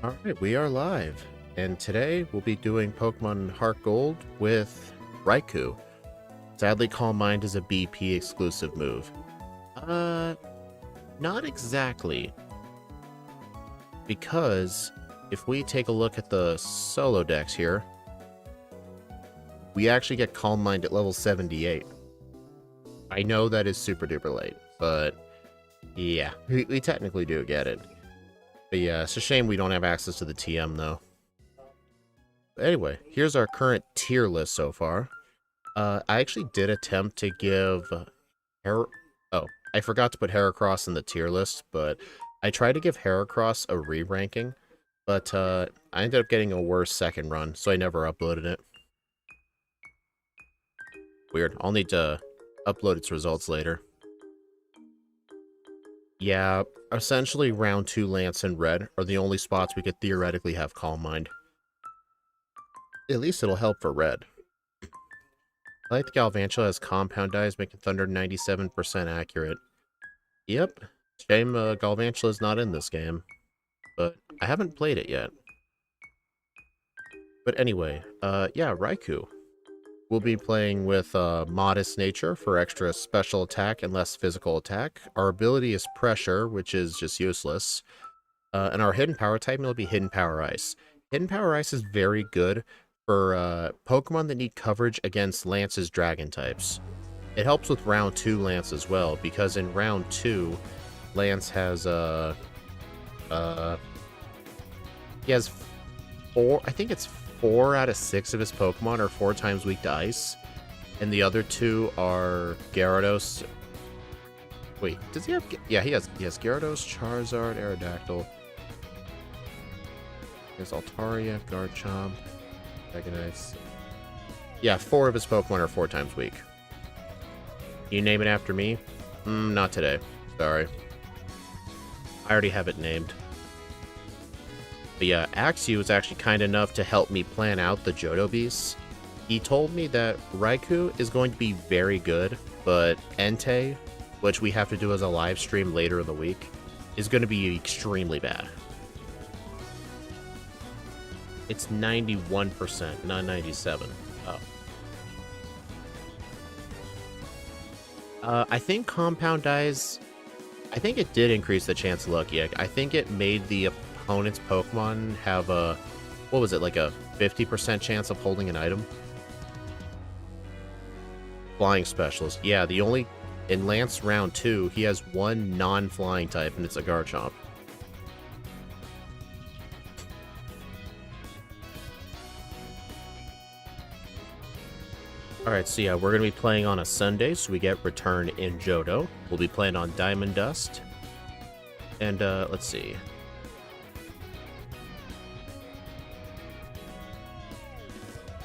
Alright, we are live, and today we'll be doing Pokemon Heartgold with Raikou. Sadly, Calm Mind is a BP exclusive move. Not exactly. Because if we take a look at the solo decks here, we actually get Calm Mind at level 78. I know that is super duper late, but yeah, we technically do get it. But yeah, it's a shame we don't have access to the TM, though. But anyway, here's our current tier list so far. I actually did attempt to give... Oh, I forgot to put Heracross in the tier list, but I tried to give Heracross a re-ranking, but I ended up getting a worse second run, so I never uploaded it. Weird. I'll need to upload its results later. Yeah, essentially round 2 Lance and Red are the only spots we could theoretically have Calm Mind. At least it'll help for Red. I like the Galvantula has compound dies, making Thunder 97% accurate. Yep, shame Galvantula is not in this game, but I haven't played it yet. But anyway, yeah, Raikou. We'll be playing with Modest Nature for extra special attack and less physical attack. Our ability is Pressure, which is just useless. And our Hidden Power type will be Hidden Power Ice. Hidden Power Ice is very good for Pokemon that need coverage against Lance's Dragon types. It helps with round 2 Lance as well, because in round 2, Lance has he has 4, I think it's 4 out of 6 of his Pokemon are 4 times weak to Ice, and the other 2 are Gyarados. Wait, does he have? Yeah, he has Gyarados, Charizard, Aerodactyl. He has Altaria, Garchomp, Dragonite. Yeah, 4 of his Pokemon are 4 times weak. You name it after me? Not today. Sorry. I already have it named. But yeah, Axew was actually kind enough to help me plan out the Johto Beasts. He told me that Raikou is going to be very good, but Entei, which we have to do as a live stream later in the week, is going to be extremely bad. It's 91%, not 97. Oh. I think Compound Dies... I think it did increase the chance of Lucky Egg. I think it made the opponent's Pokemon have a... What was it, like a 50% chance of holding an item? Flying Specialist. Yeah, the only... In Lance round 2, he has 1 non-flying type, and it's a Garchomp. Alright, so yeah, we're going to be playing on a Sunday, so we get Return in Johto. We'll be playing on Diamond Dust. And, let's see.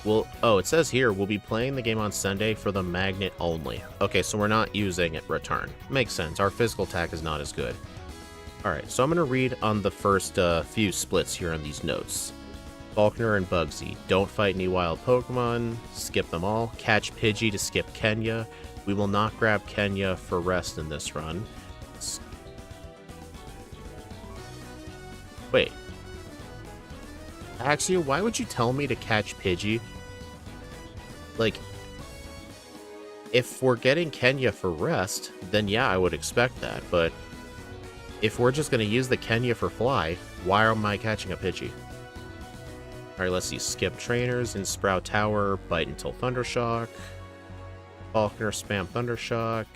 Well, oh, it says here, we'll be playing the game on Sunday for the Magnet only. Okay, so we're not using it Return. Makes sense, our physical attack is not as good. Alright, so I'm going to read on the first few splits here on these notes. Falkner and Bugsy. Don't fight any wild Pokemon. Skip them all. Catch Pidgey to skip Kenya. We will not grab Kenya for rest in this run. Wait. Axew, why would you tell me to catch Pidgey? Like, if we're getting Kenya for rest, then yeah, I would expect that. But if we're just going to use the Kenya for Fly, why am I catching a Pidgey? Alright, let's see. Skip Trainers in Sprout Tower. Bite until Thundershock. Falkner, spam Thundershock.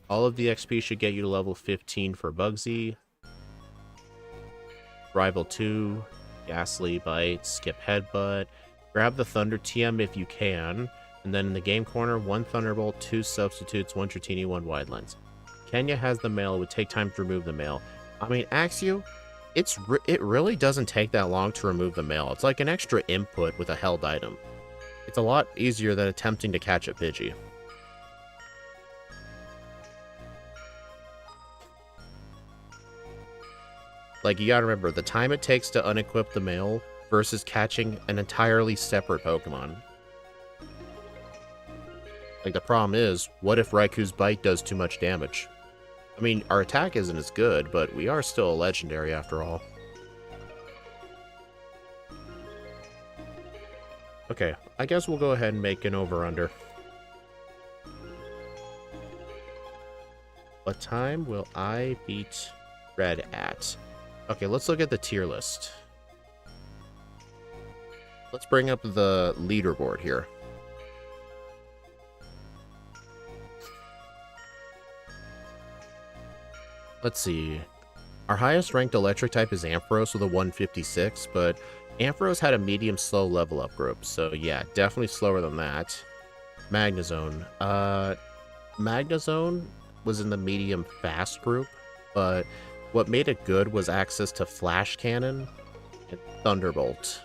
All of the XP should get you to level 15 for Bugsy. Rival 2. Ghastly, Bite. Skip Headbutt. Grab the Thunder TM if you can. And then in the game corner, 1 Thunderbolt, 2 Substitutes, 1 Dratini, 1 Wide Lens. Kenya has the mail. It would take time to remove the mail. I mean, Axew... It really doesn't take that long to remove the mail. It's like an extra input with a held item. It's a lot easier than attempting to catch a Pidgey. Like, you gotta remember, the time it takes to unequip the mail versus catching an entirely separate Pokemon. Like, the problem is, what if Raikou's Bite does too much damage? I mean, our attack isn't as good, but we are still a legendary after all. Okay, I guess we'll go ahead and make an over-under. What time will I beat Red at? Okay, let's look at the tier list. Let's bring up the leaderboard here. Let's see. Our highest ranked electric type is Ampharos with a 156, but Ampharos had a medium slow level up group, so yeah, definitely slower than that. Magnezone. Magnezone was in the medium fast group, but what made it good was access to Flash Cannon and Thunderbolt.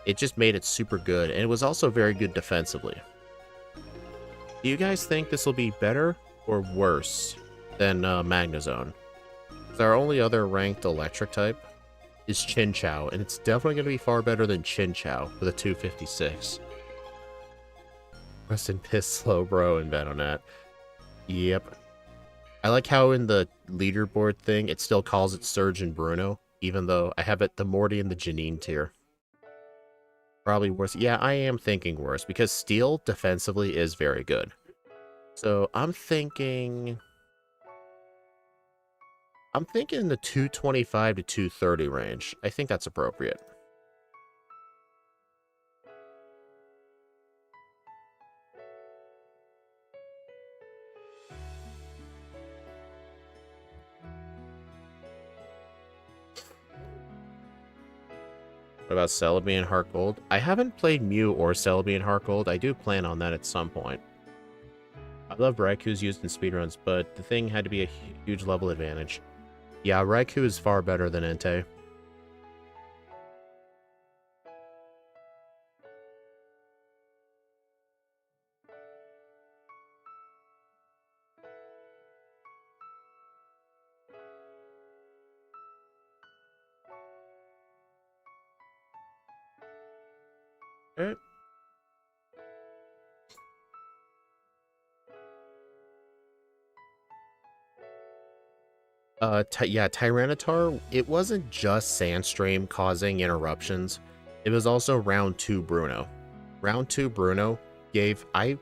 It just made it super good, and it was also very good defensively. Do you guys think this will be better or worse than Magnezone? Because our only other ranked electric type is Chinchou, and it's definitely going to be far better than Chinchou with a 256. Rest in piss, Slowbro and Venonat. Yep. I like how in the leaderboard thing, it still calls it Surge and Bruno, even though I have it the Morty and the Janine tier. Probably worse. Yeah, I am thinking worse, because Steel defensively is very good. So I'm thinking the 225 to 230 range. I think that's appropriate. What about Celebi and Heartgold? I haven't played Mew or Celebi and Heartgold. I do plan on that at some point. I love Raikou's used in speedruns, but the thing had to be a huge level advantage. Yeah, Raikou is far better than Entei. Alright. Yeah, Tyranitar, it wasn't just Sandstream causing interruptions. It was also round 2 Bruno. Round 2 Bruno gave... I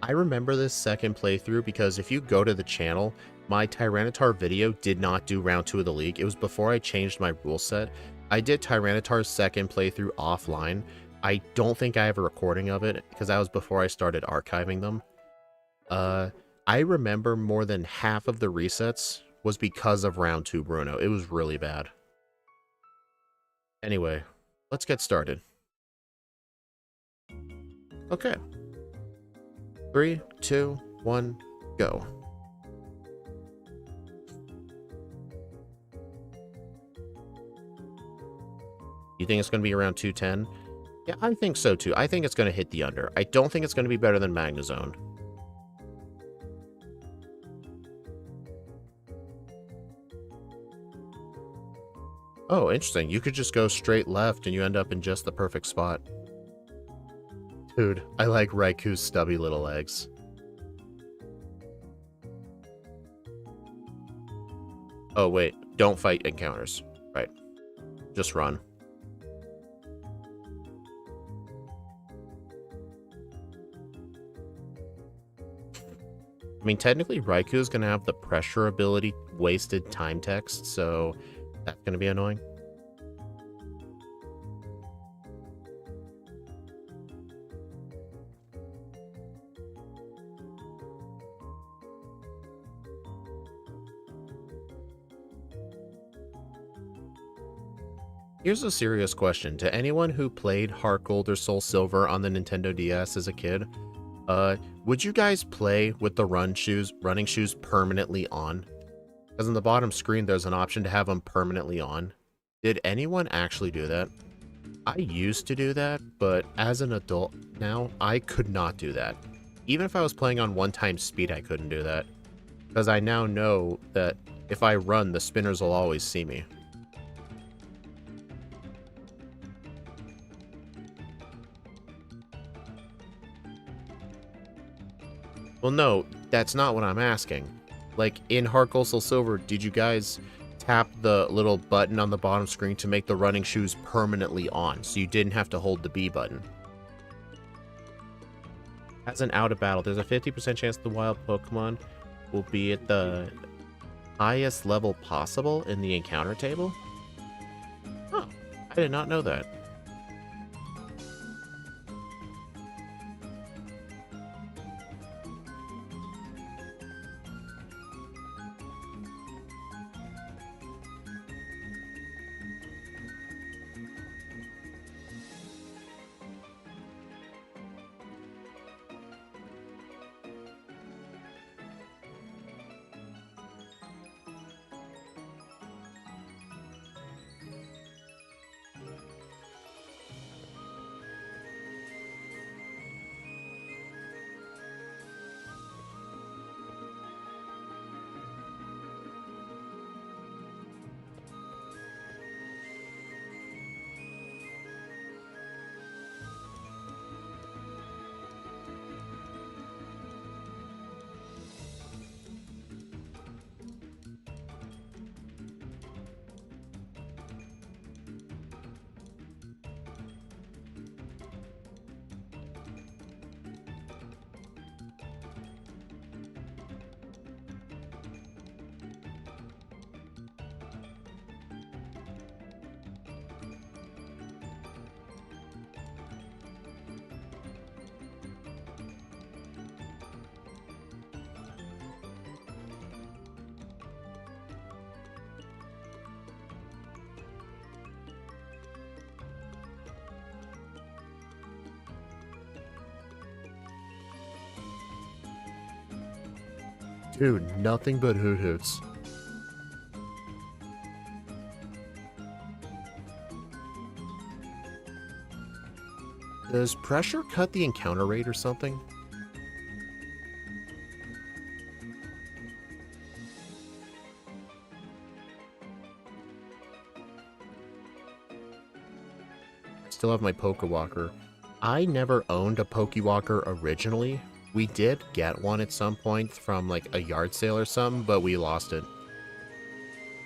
remember this second playthrough because if you go to the channel, my Tyranitar video did not do round 2 of the league. It was before I changed my rule set. I did Tyranitar's second playthrough offline. I don't think I have a recording of it because that was before I started archiving them. I remember more than half of the resets was because of round 2 Bruno. It was really bad. Anyway, let's get started. Okay. 3, 2, 1, go. You think it's going to be around 210? Yeah, I think so too. I think it's going to hit the under. I don't think it's going to be better than Magnezone. Oh, interesting. You could just go straight left and you end up in just the perfect spot. Dude, I like Raikou's stubby little legs. Oh, wait. Don't fight encounters. Right. Just run. I mean, technically, Raikou is going to have the pressure ability wasted time text, so that's going to be annoying. Here's a serious question. To anyone who played Heartgold or Soul Silver on the Nintendo DS as a kid, would you guys play with the running shoes permanently on? Because on the bottom screen, there's an option to have them permanently on. Did anyone actually do that? I used to do that, but as an adult now, I could not do that. Even if I was playing on 1x speed, I couldn't do that. Because I now know that if I run, the spinners will always see me. Well, no, That's not what I'm asking. Like, in Heartgold Soul Silver, did you guys tap the little button on the bottom screen to make the running shoes permanently on, so you didn't have to hold the B button? As an out of battle, there's a 50% chance the wild Pokemon will be at the highest level possible in the encounter table? Oh, I did not know that. Dude, nothing but hoot hoots. Does pressure cut the encounter rate or something? I still have my Pokewalker. I never owned a Pokewalker originally. We did get one at some point from like a yard sale or something, but we lost it.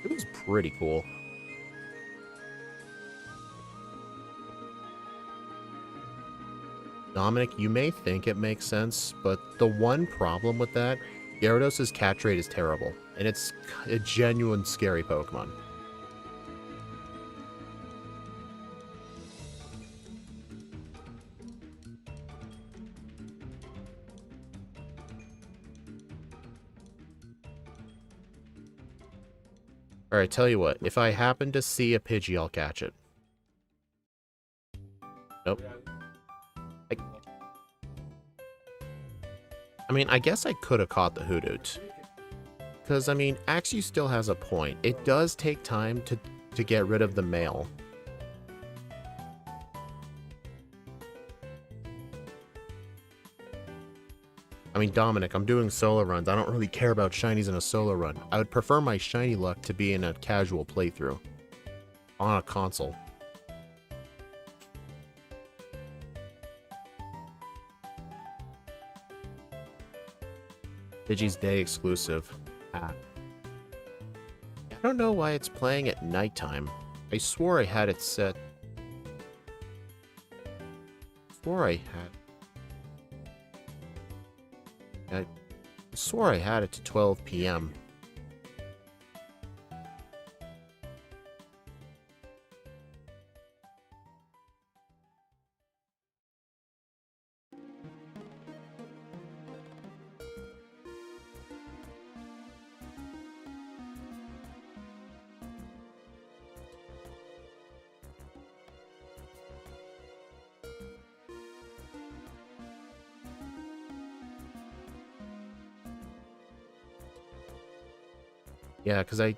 It was pretty cool. Dominic, you may think it makes sense, but the one problem with that, Gyarados' catch rate is terrible, and it's a genuine scary Pokemon. Alright, tell you what, if I happen to see a Pidgey, I'll catch it. Nope. I mean, I guess I could have caught the Hoothoot. Because, I mean, Axew still has a point. It does take time to get rid of the male. I mean, Dominic, I'm doing solo runs. I don't really care about shinies in a solo run. I would prefer my shiny luck to be in a casual playthrough. On a console. Pidgey's Day exclusive. Ah. I don't know why it's playing at nighttime. I swore I had it set. I swore I had it to 12 p.m. Yeah, because I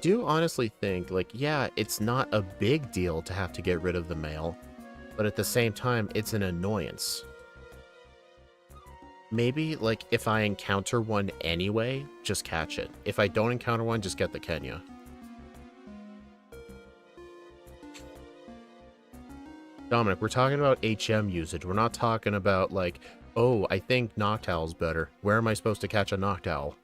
do honestly think, like, yeah, it's not a big deal to have to get rid of the male, but at the same time, it's an annoyance. Maybe, like, if I encounter one anyway, just catch it. If I don't encounter one, just get the Kenya. Dominic, we're talking about HM usage. We're not talking about, like, Oh, I think Noctowl's better. Where am I supposed to catch a Noctowl?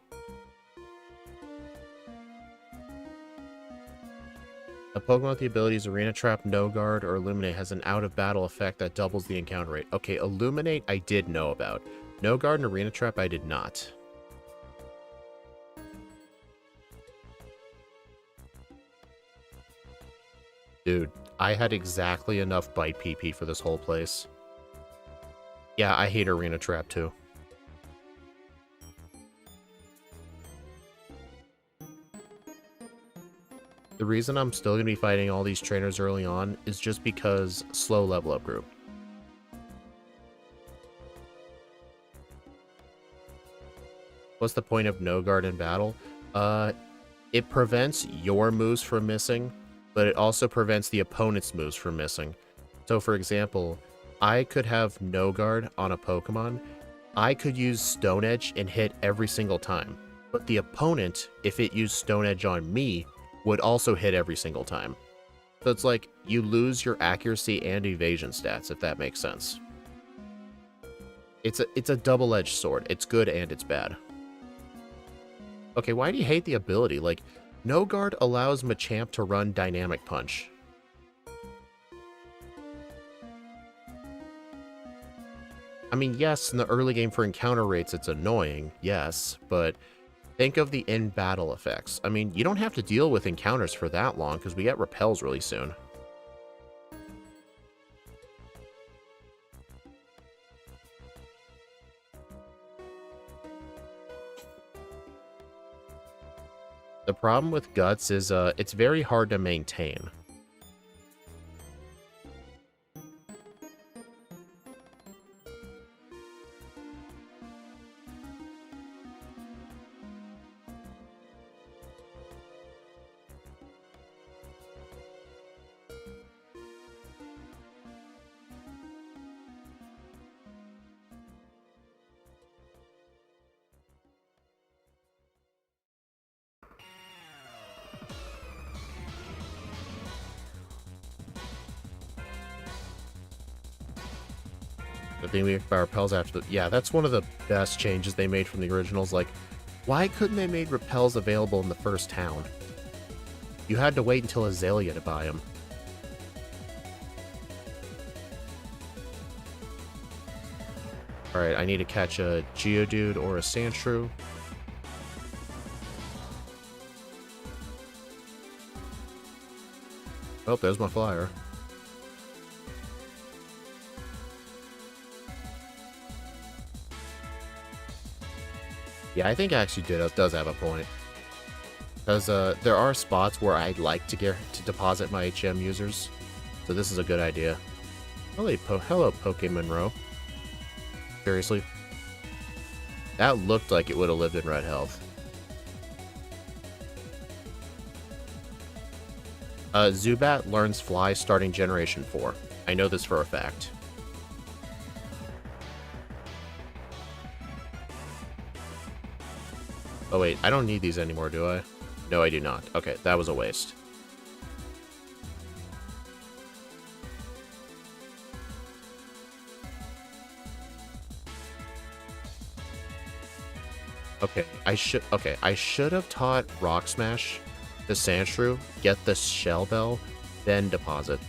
A Pokemon with the abilities Arena Trap, No Guard, or Illuminate has an out-of-battle effect that doubles the encounter rate. Okay, Illuminate I did know about. No Guard and Arena Trap I did not. Dude, I had exactly enough Bite PP for this whole place. Yeah, I hate Arena Trap too. The reason I'm still going to be fighting all these trainers early on is just because slow level up group. What's the point of no guard in battle? It prevents your moves from missing, but it also prevents the opponent's moves from missing. So for example, I could have no guard on a Pokemon. I could use Stone Edge and hit every single time. But the opponent, if it used Stone Edge on me, would also hit every single time. So it's like you lose your accuracy and evasion stats, if that makes sense. It's a double-edged sword. It's good and it's bad. Okay, why do you hate the ability? Like, No Guard allows Machamp to run Dynamic Punch. I mean, yes, in the early game for encounter rates, it's annoying, yes, but think of the in-battle effects. I mean, you don't have to deal with encounters for that long, because we get repels really soon. The problem with Guts is it's very hard to maintain. The thing we get by repels after the... Yeah, that's one of the best changes they made from the originals. Like, why couldn't they made repels available in the first town? You had to wait until Azalea to buy them. Alright, I need to catch a Geodude or a Sandshrew. Oh, there's my flyer. Yeah, I think actually does have a point. Because there are spots where I'd like to get to deposit my HM users. So this is a good idea. Hello, Pokemonroe. Seriously? That looked like it would have lived in red health. Zubat learns Fly starting Generation 4. I know this for a fact. Oh wait, I don't need these anymore, do I? No, I do not. Okay, that was a waste. Okay, I should have taught Rock Smash the Sandshrew, get the Shell Bell, then deposit.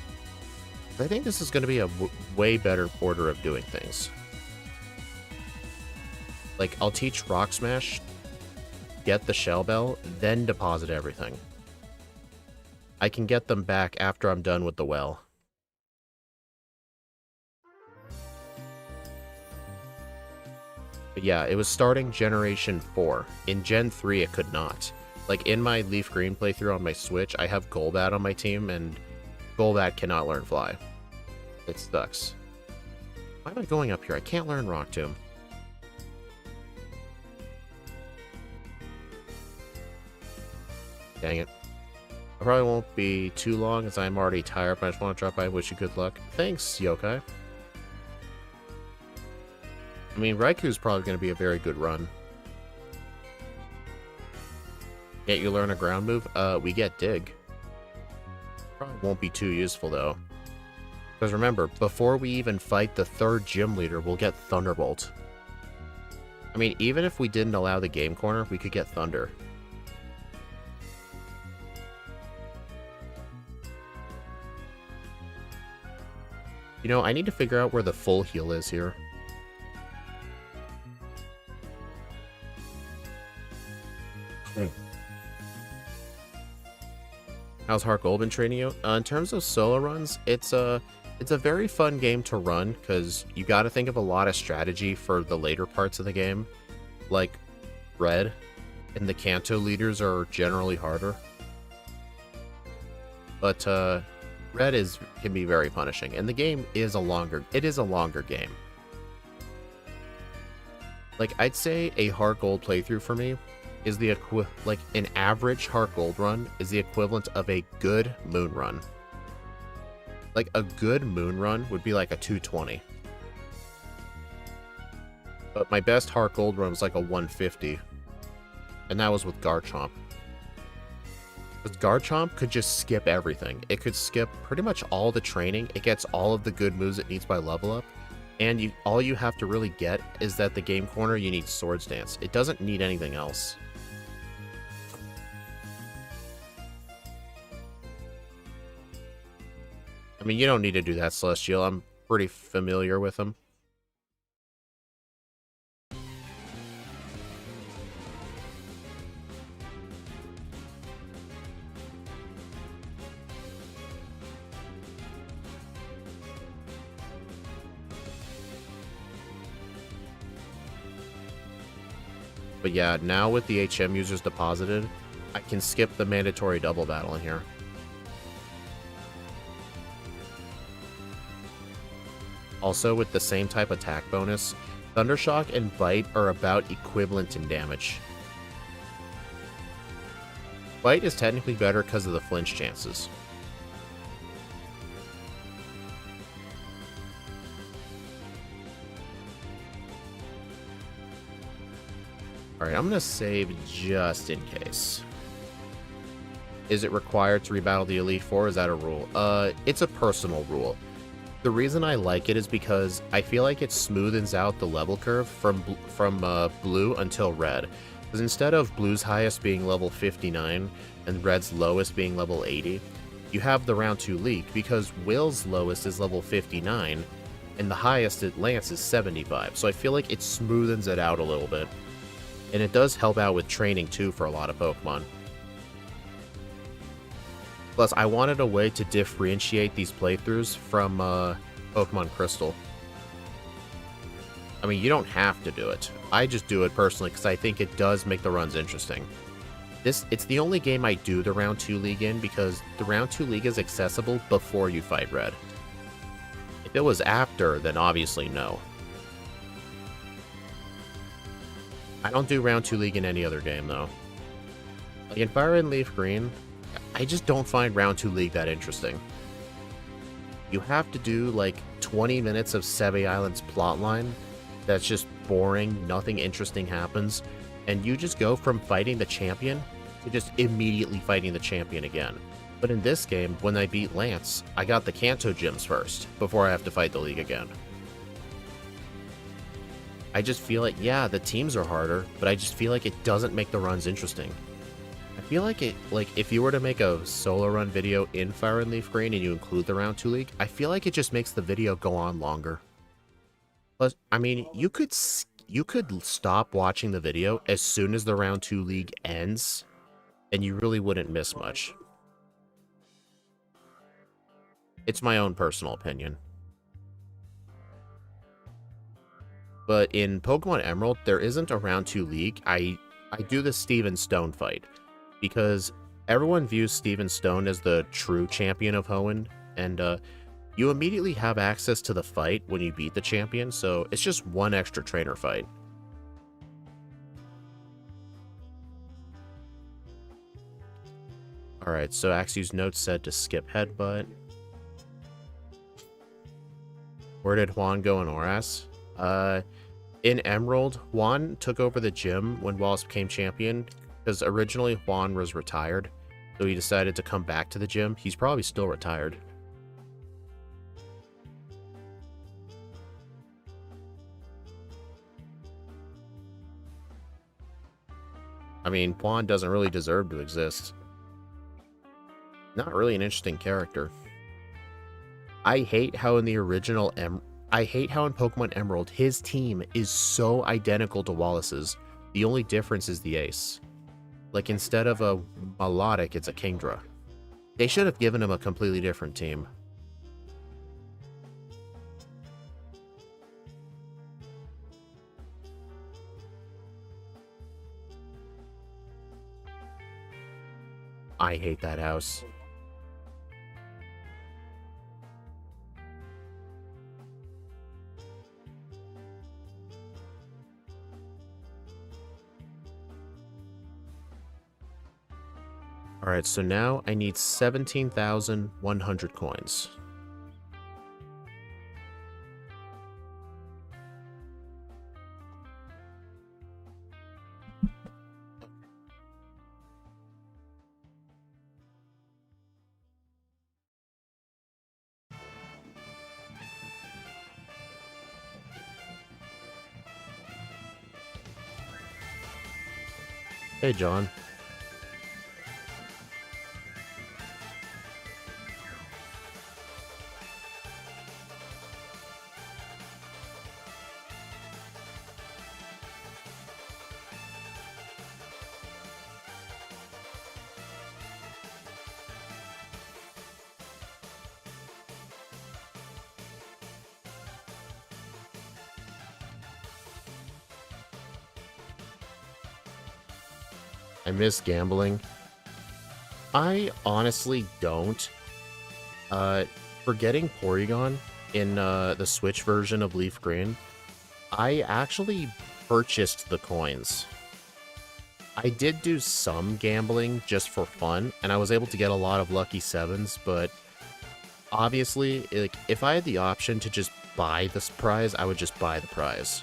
I think this is going to be a way better order of doing things. Like, I'll teach Rock Smash, get the Shell Bell, then deposit everything. I can get them back after I'm done with the well. But yeah, it was starting Generation 4. In Gen 3, it could not. Like, in my Leaf Green playthrough on my Switch, I have Golbat on my team, and Golbat cannot learn Fly. It sucks. Why am I going up here? I can't learn Rock Tomb. Dang it. I probably won't be too long, as I'm already tired, but I just want to drop by and wish you good luck. Thanks, Yokai. I mean, Raikou's probably going to be a very good run. Can't you learn a ground move? We get Dig. Probably won't be too useful, though. Because remember, before we even fight the 3rd gym leader, we'll get Thunderbolt. I mean, even if we didn't allow the game corner, we could get Thunder. You know, I need to figure out where the full heal is here. How's Heartgold been training you? In terms of solo runs, it's a very fun game to run because you got to think of a lot of strategy for the later parts of the game, like Red and the Kanto leaders are generally harder. But Red can be very punishing, and the game is a longer game. Like, I'd say a Heartgold playthrough for me is an average Heartgold run is the equivalent of a good Moon run. Like, a good Moon run would be like a 220. But my best Heartgold run was like a 150. And that was with Garchomp. Because Garchomp could just skip everything. It could skip pretty much all the training. It gets all of the good moves it needs by level up. And all you have to really get is that the game corner, you need Swords Dance. It doesn't need anything else. I mean, you don't need to do that, Celestial. I'm pretty familiar with them. But yeah, now with the HM users deposited, I can skip the mandatory double battle in here. Also, with the same type attack bonus, Thundershock and Bite are about equivalent in damage. Bite is technically better because of the flinch chances. Alright, I'm going to save just in case. Is it required to rebattle the Elite Four? Is that a rule? It's a personal rule. The reason I like it is because I feel like it smoothens out the level curve from Blue until Red. Because instead of Blue's highest being level 59 and Red's lowest being level 80, you have the round 2 leak because Will's lowest is level 59 and the highest at Lance is 75. So I feel like it smoothens it out a little bit. And it does help out with training too for a lot of Pokemon. Plus, I wanted a way to differentiate these playthroughs from Pokemon Crystal. I mean, you don't have to do it. I just do it personally because I think it does make the runs interesting. It's the only game I do the Round 2 League in because the Round 2 League is accessible before you fight Red. If it was after, then obviously no. I don't do Round 2 League in any other game, though. Like in Fire and Leaf Green, I just don't find Round 2 League that interesting. You have to do, like, 20 minutes of Seve Island's plotline that's just boring, nothing interesting happens, and you just go from fighting the champion to just immediately fighting the champion again. But in this game, when I beat Lance, I got the Kanto gyms first, before I have to fight the League again. I just feel like, yeah, the teams are harder, but I just feel like it doesn't make the runs interesting. I feel like if you were to make a solo run video in Fire and Leaf Green and you include the Round 2 League, I feel like it just makes the video go on longer. Plus, I mean, you could stop watching the video as soon as the Round 2 League ends, and you really wouldn't miss much. It's my own personal opinion. But in Pokemon Emerald, there isn't a Round 2 League. I do the Steven Stone fight, because everyone views Steven Stone as the true champion of Hoenn, and you immediately have access to the fight when you beat the champion, so it's just one extra trainer fight. Alright, so Axew's note said to skip Headbutt. Where did Juan go in Oras? In Emerald, Juan took over the gym when Wallace became champion, because originally Juan was retired, so he decided to come back to the gym. He's probably still retired. I mean, Juan doesn't really deserve to exist. Not really an interesting character. I hate how in the original I hate how in Pokemon Emerald, his team is so identical to Wallace's. The only difference is the ace. Like, instead of a Melodic, it's a Kingdra. They should have given him a completely different team. I hate that house. Alright, so now I need 17,100 coins. Hey, John. I miss gambling. I honestly don't. For getting Porygon in the Switch version of Leaf Green, I actually purchased the coins. I did do some gambling just for fun, and I was able to get a lot of lucky sevens, but obviously, like, if I had the option to just buy this prize, I would just buy the prize.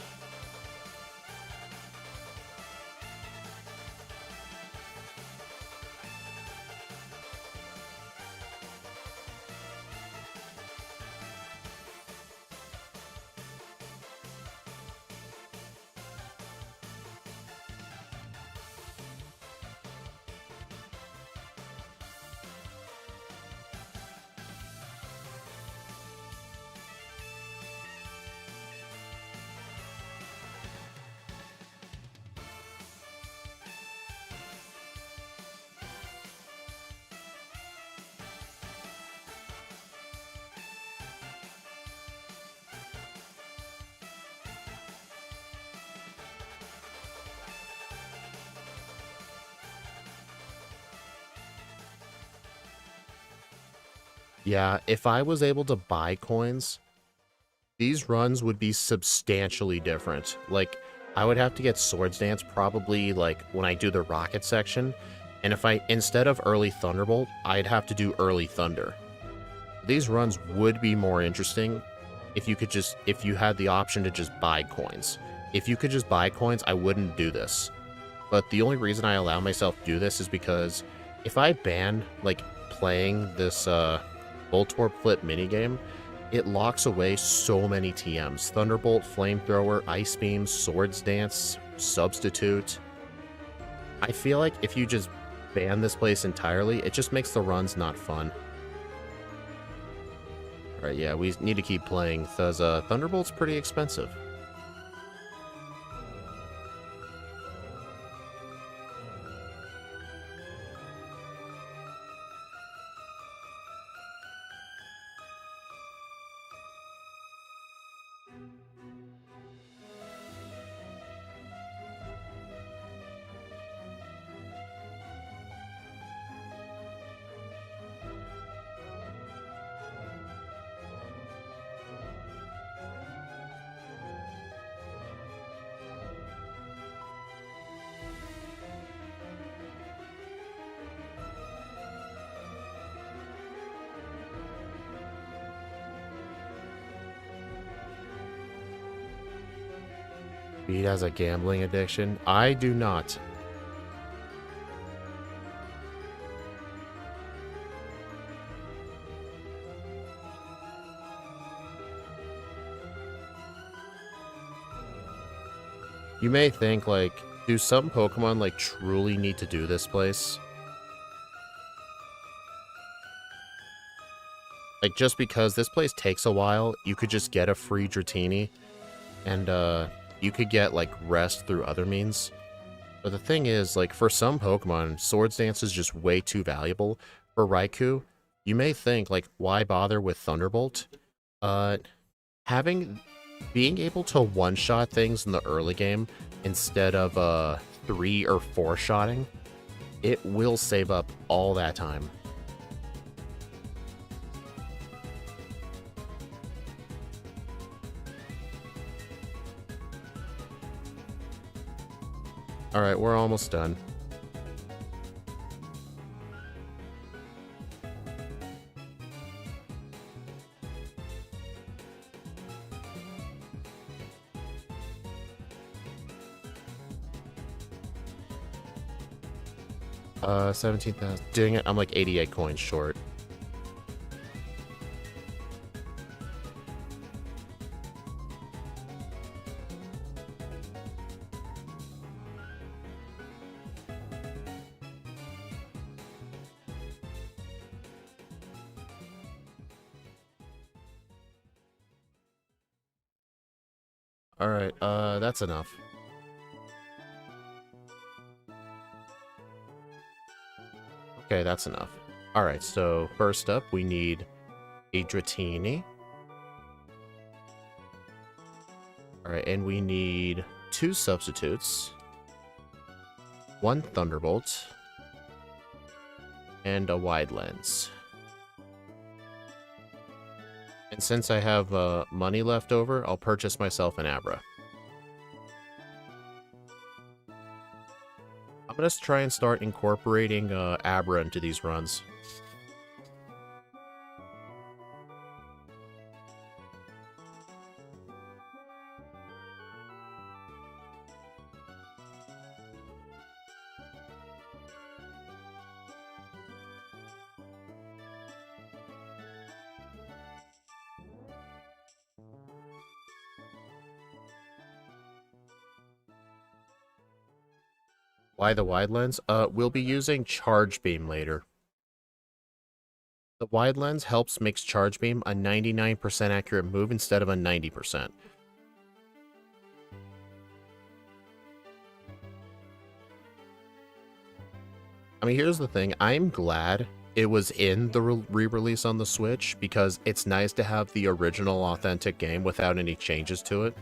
Yeah, if I was able to buy coins, these runs would be substantially different. Like, I would have to get Swords Dance probably, like, when I do the Rocket section, and if I, instead of early Thunderbolt, I'd have to do early Thunder. These runs would be more interesting if you could just, if you had the option to just buy coins. If you could just buy coins, I wouldn't do this. But the only reason I allow myself to do this is because if I ban, like, playing this, Voltorb Flip minigame, it locks away so many TMs. Thunderbolt, Flamethrower, Ice Beam, Swords Dance, Substitute. I feel like if you just ban this place entirely, it just makes the runs not fun. Alright, yeah, we need to keep playing, because Thunderbolt's pretty expensive. He has a gambling addiction. I do not. You may think, like, Do some Pokemon, like, truly need to do this place? Like, just because this place takes a while, you could just get a free Dratini, and, you could get, like, rest through other means. But the thing is, like, for some Pokemon, Swords Dance is just way too valuable. For Raikou, you may think, like, why bother with Thunderbolt? Being able to one-shot things in the early game instead of, 3 or 4-shotting, it will save up all that time. Alright, we're almost done. Uh, 17,000. Dang it, I'm like 88 coins short. Alright, that's enough. Okay, that's enough. Alright, so first up, we need a Dratini. Alright, and we need 2 substitutes, 1 Thunderbolt, and a wide lens. And since I have money left over, I'll purchase myself an Abra. I'm gonna try and start incorporating Abra into these runs. Why the wide lens? We'll be using Charge Beam later. The wide lens helps makes Charge Beam a 99% accurate move instead of a 90%. I mean, here's the thing. I'm glad it was in the re-release on the Switch because it's nice to have the original authentic game without any changes to it.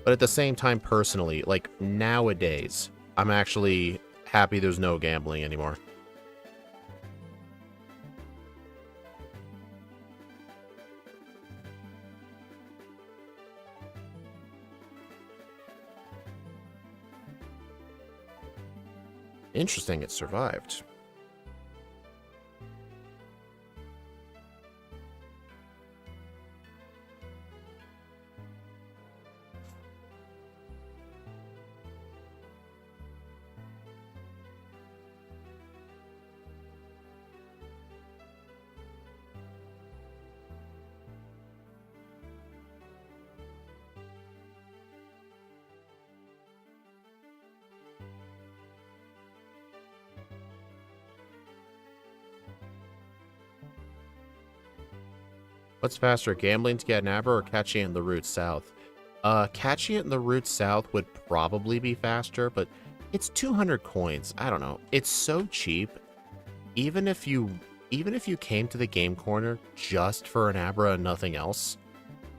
But at the same time, personally, like, nowadays, I'm actually happy there's no gambling anymore. Interesting, it survived. What's faster, gambling to get an Abra or catching it in the route south? Catching it in the route south would probably be faster, but it's 200 coins. I don't know. It's so cheap. Even if you came to the game corner just for an Abra and nothing else,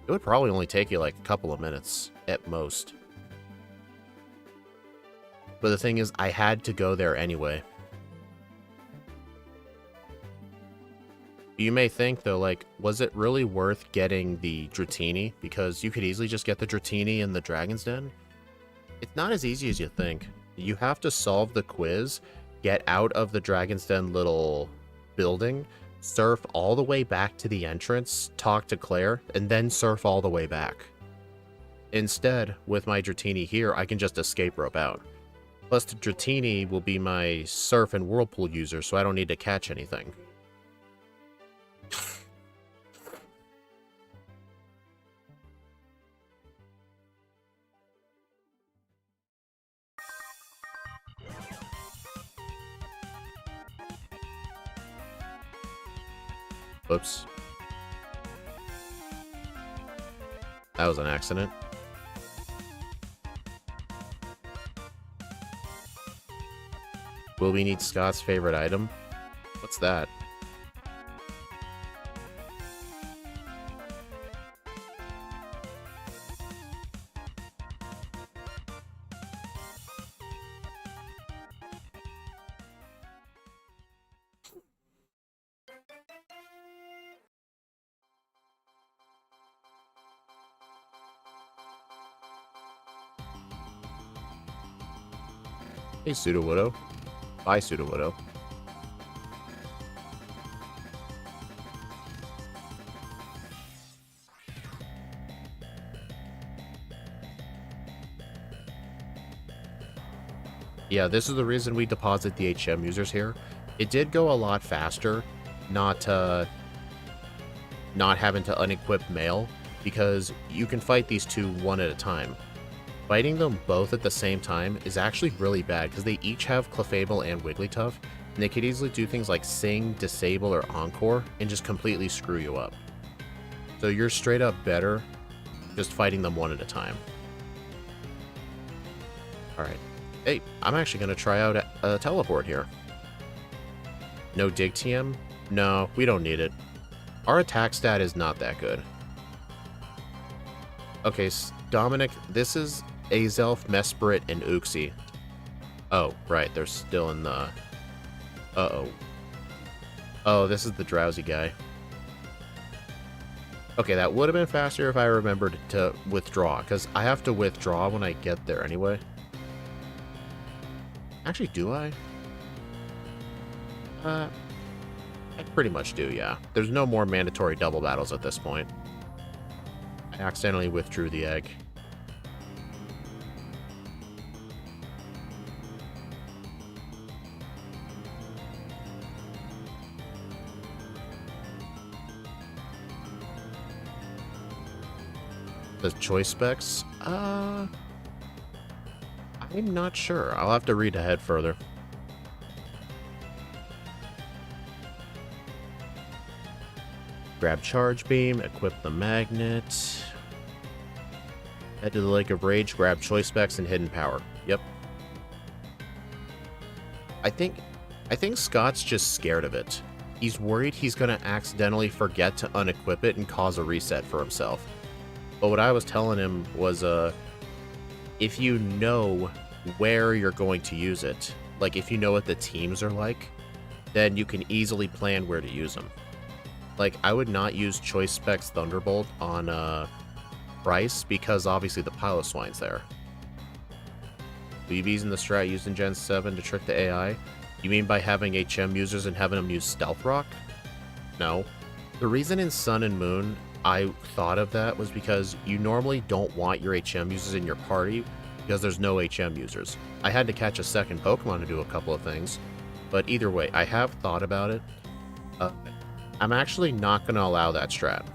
it would probably only take you like a couple of minutes at most. But the thing is, I had to go there anyway. You may think, though, like, was it really worth getting the Dratini? Because you could easily just get the Dratini in the Dragon's Den. It's not as easy as you think. You have to solve the quiz, get out of the Dragon's Den little building, surf all the way back to the entrance, talk to Claire, and then surf all the way back. Instead, with my Dratini here, I can just escape rope out. Plus, the Dratini will be my surf and whirlpool user, so I don't need to catch anything. Whoops. That was an accident. Will we need Scott's favorite item? What's that? Hey, Pseudo-Widow. Bye, Pseudo-Widow. Yeah, this is the reason we deposit the HM users here. It did go a lot faster, not having to unequip mail, because you can fight these two one at a time. Fighting them both at the same time is actually really bad, because they each have Clefable and Wigglytuff, and they could easily do things like Sing, Disable, or Encore, and just completely screw you up. So you're straight up better just fighting them one at a time. Alright. Hey, I'm actually going to try out a teleport here. No Dig TM? No, we don't need it. Our attack stat is not that good. Okay, Dominic, this is Azelf, Mesprit, and Uxie. Oh, right, they're still in the... Uh-oh. Oh, this is the drowsy guy. Okay, that would have been faster if I remembered to withdraw, because I have to withdraw when I get there anyway. Actually, do I? I pretty much do, yeah. There's no more mandatory double battles at this point. I accidentally withdrew the egg. The choice specs? I'm not sure. I'll have to read ahead further. Grab Charge Beam, equip the Magnet. Head to the Lake of Rage, grab Choice Specs and Hidden Power. Yep. I think Scott's just scared of it. He's worried he's gonna accidentally forget to unequip it and cause a reset for himself. But what I was telling him was, if you know where you're going to use it, like if you know what the teams are like, then you can easily plan where to use them. Like, I would not use Choice Specs Thunderbolt on Bryce, because obviously the Piloswine's there. BB's in the strat used in Gen 7 to trick the AI? You mean by having HM users and having them use Stealth Rock? No. The reason in Sun and Moon I thought of that was because you normally don't want your HM users in your party because there's no HM users. I had to catch a second Pokemon to do a couple of things, but either way, I have thought about it. I'm actually not going to allow that strat.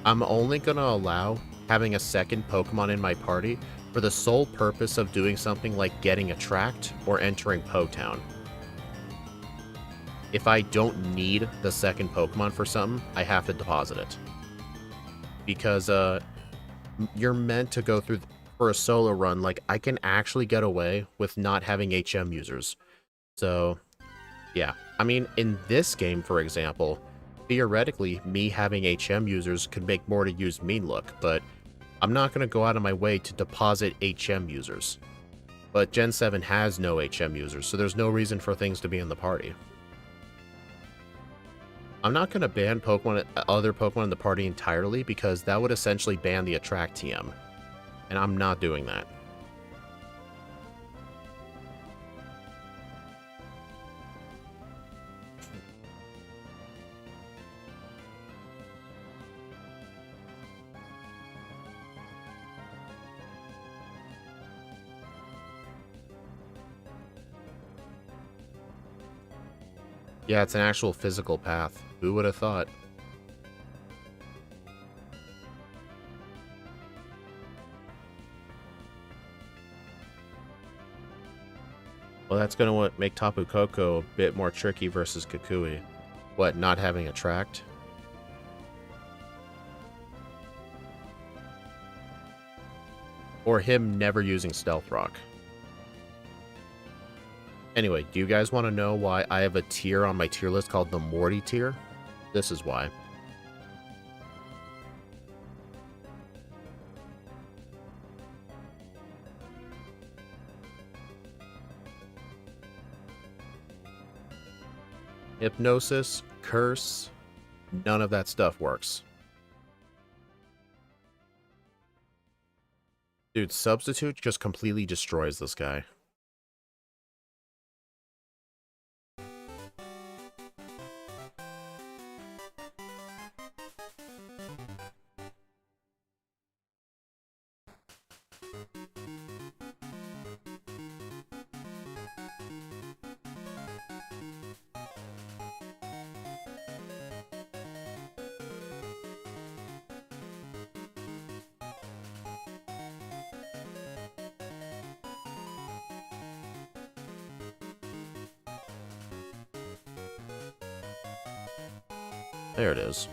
I'm only going to allow having a second Pokemon in my party for the sole purpose of doing something like getting a tract or entering Po Town. If I don't need the second Pokemon for something, I have to deposit it. Because you're meant to go through for a solo run. Like, I can actually get away with not having HM users. So, yeah. I mean, in this game, for example, theoretically, me having HM users could make more to use Mean Look, but I'm not going to go out of my way to deposit HM users. But Gen 7 has no HM users, so there's no reason for things to be in the party. I'm not going to ban other Pokemon in the party entirely, because that would essentially ban the Attract TM. And I'm not doing that. Yeah, it's an actual physical path. Who would have thought? Well, that's going to make Tapu Koko a bit more tricky versus Kukui. What, not having attract? Or him never using Stealth Rock? Anyway, do you guys want to know why I have a tier on my tier list called the Morty tier? This is why. Hypnosis, curse, none of that stuff works. Dude, Substitute just completely destroys this guy. There it is.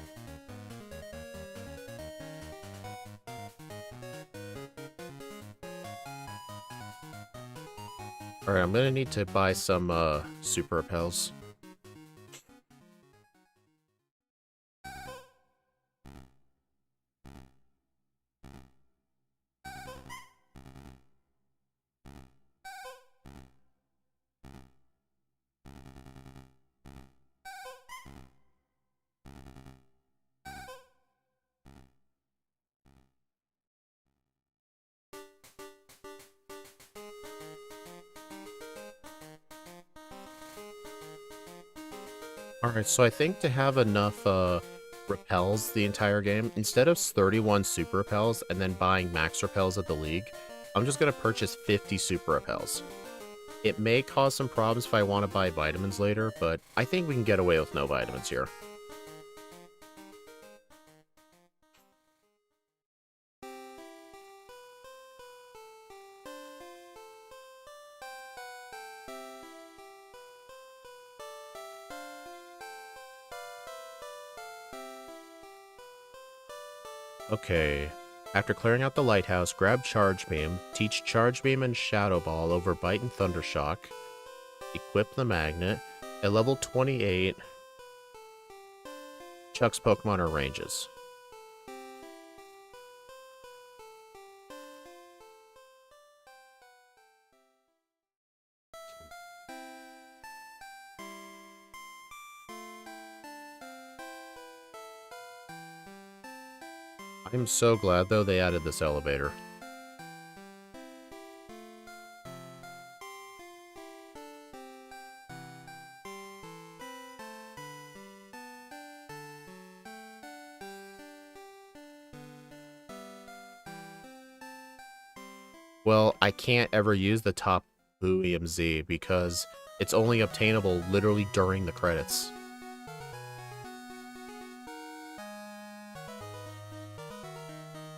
Alright, I'm gonna need to buy some super repels. Alright, so I think to have enough repels the entire game, instead of 31 super repels and then buying max repels at the league, I'm just going to purchase 50 super repels. It may cause some problems if I want to buy vitamins later, but I think we can get away with no vitamins here. Okay, after clearing out the lighthouse, grab Charge Beam, teach Charge Beam and Shadow Ball over Bite and Thunder Shock, equip the Magnet. At level 28, Chuck's Pokemon are ranges. I'm so glad, though, they added this elevator. Well, I can't ever use the top Blue EMZ because it's only obtainable literally during the credits.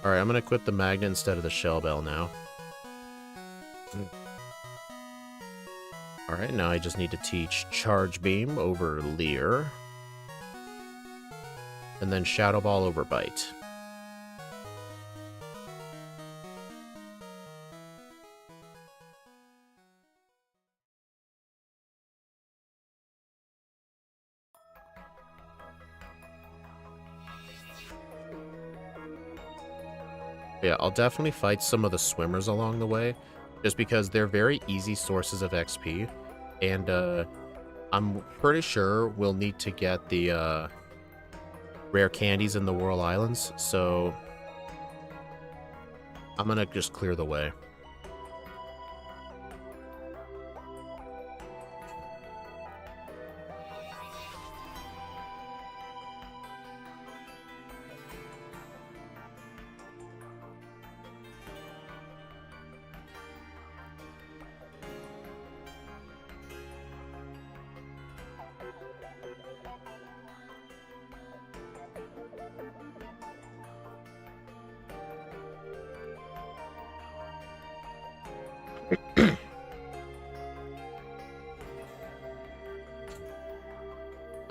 Alright, I'm gonna equip the Magnet instead of the Shell Bell now. Alright, now I just need to teach Charge Beam over Leer. And then Shadow Ball over Bite. Yeah, I'll definitely fight some of the swimmers along the way, just because they're very easy sources of XP, and I'm pretty sure we'll need to get the rare candies in the Whirl Islands, so I'm gonna just clear the way.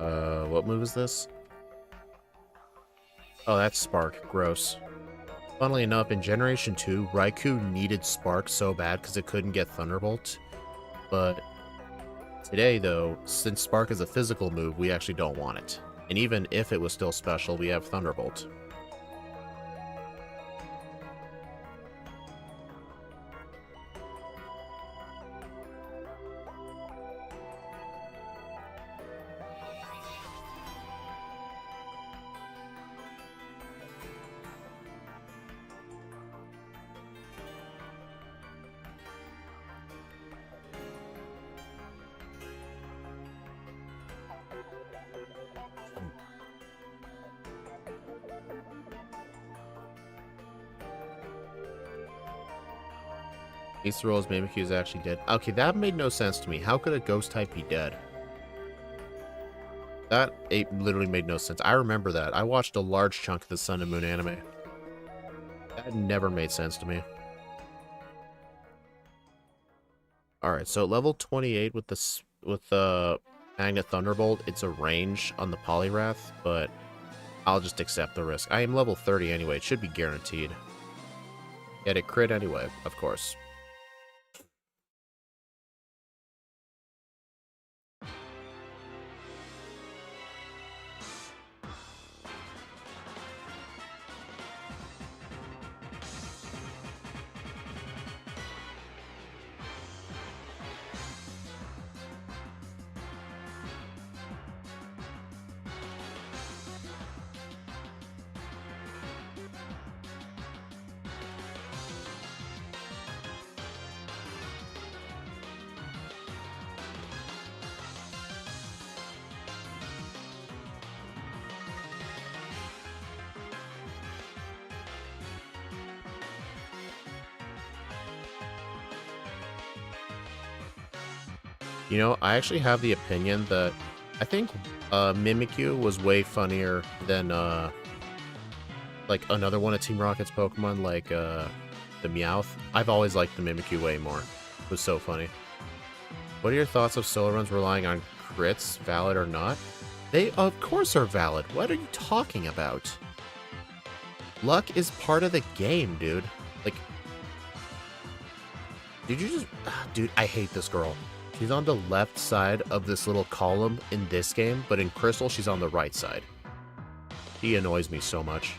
What move is this? Oh, that's Spark. Gross. Funnily enough, in Generation 2, Raikou needed Spark so bad because it couldn't get Thunderbolt. But today, though, since Spark is a physical move, we actually don't want it. And even if it was still special, we have Thunderbolt. Ace rolls Mimikyu is actually dead. Okay, that made no sense to me. How could a ghost type be dead? That literally made no sense. I remember that. I watched a large chunk of the Sun and Moon anime. That never made sense to me. Alright, so level 28 with the Magnet Thunderbolt, it's a range on the Poliwrath, but I'll just accept the risk. I am level 30 anyway. It should be guaranteed. Get it crit anyway, of course. You know, I actually have the opinion that I think Mimikyu was way funnier than like another one of Team Rocket's Pokemon, like the Meowth. I've always liked the Mimikyu way more. It was so funny. What are your thoughts of solo runs relying on crits, valid or not? They of course are valid. What are you talking about? Luck is part of the game, dude. Like, did you just... Dude, I hate this girl. She's on the left side of this little column in this game, but in Crystal, she's on the right side. She annoys me so much.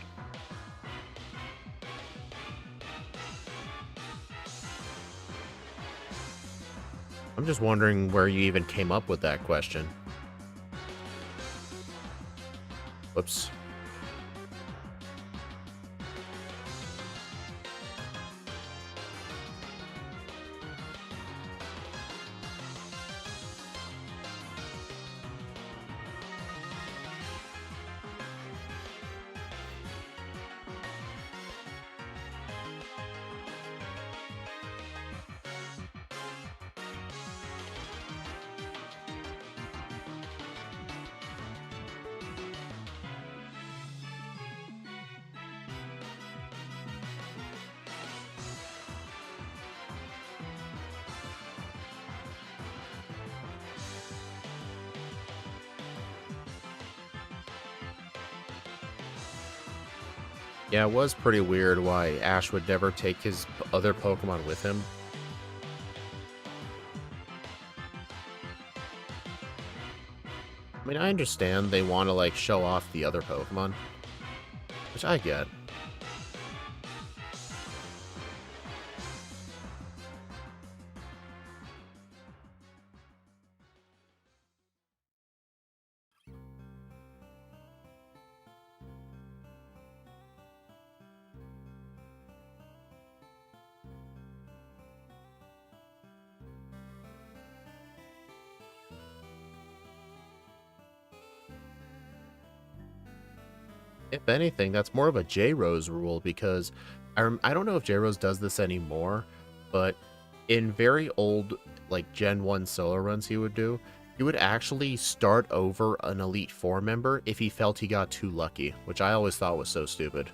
I'm just wondering where you even came up with that question. Whoops. Yeah, it was pretty weird why Ash would never take his other Pokemon with him. I mean, I understand they want to, like, show off the other Pokemon, which I get. If anything, that's more of a J-Rose rule, because I don't know if J-Rose does this anymore, but in very old, like, Gen 1 solo runs he would actually start over an Elite Four member if he felt he got too lucky, which I always thought was so stupid.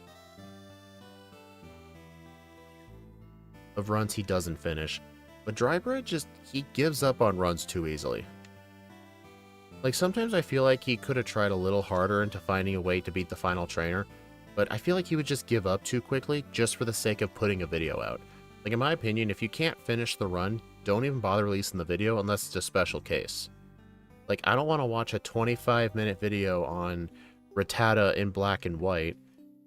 Of runs he doesn't finish. But Drybread he gives up on runs too easily. Like, sometimes I feel like he could have tried a little harder into finding a way to beat the final trainer, but I feel like he would just give up too quickly just for the sake of putting a video out. Like, in my opinion, if you can't finish the run, don't even bother releasing the video unless it's a special case. Like, I don't want to watch a 25-minute video on Rattata in black and white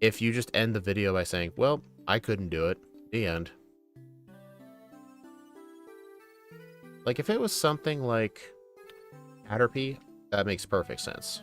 if you just end the video by saying, well, I couldn't do it. The end. Like, if it was something like Caterpie, that makes perfect sense.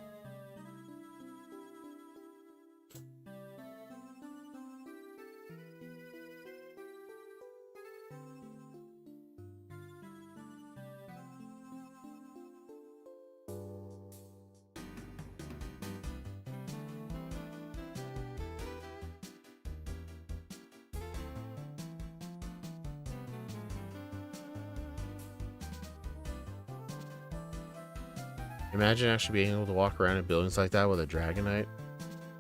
Imagine actually being able to walk around in buildings like that with a Dragonite.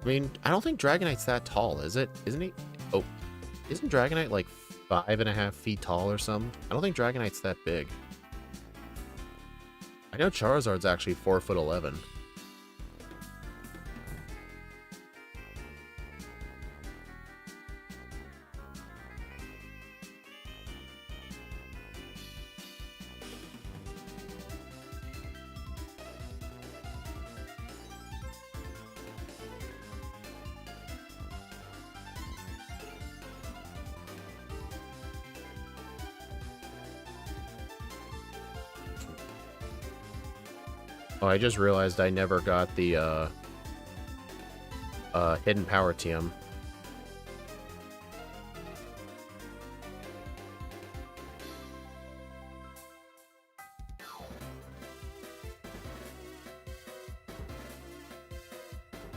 I mean, I don't think Dragonite's that tall, is it? Isn't he? Oh, isn't Dragonite like 5.5 feet tall or something? I don't think Dragonite's that big. I know Charizard's actually 4'11". Oh, I just realized I never got the hidden power TM.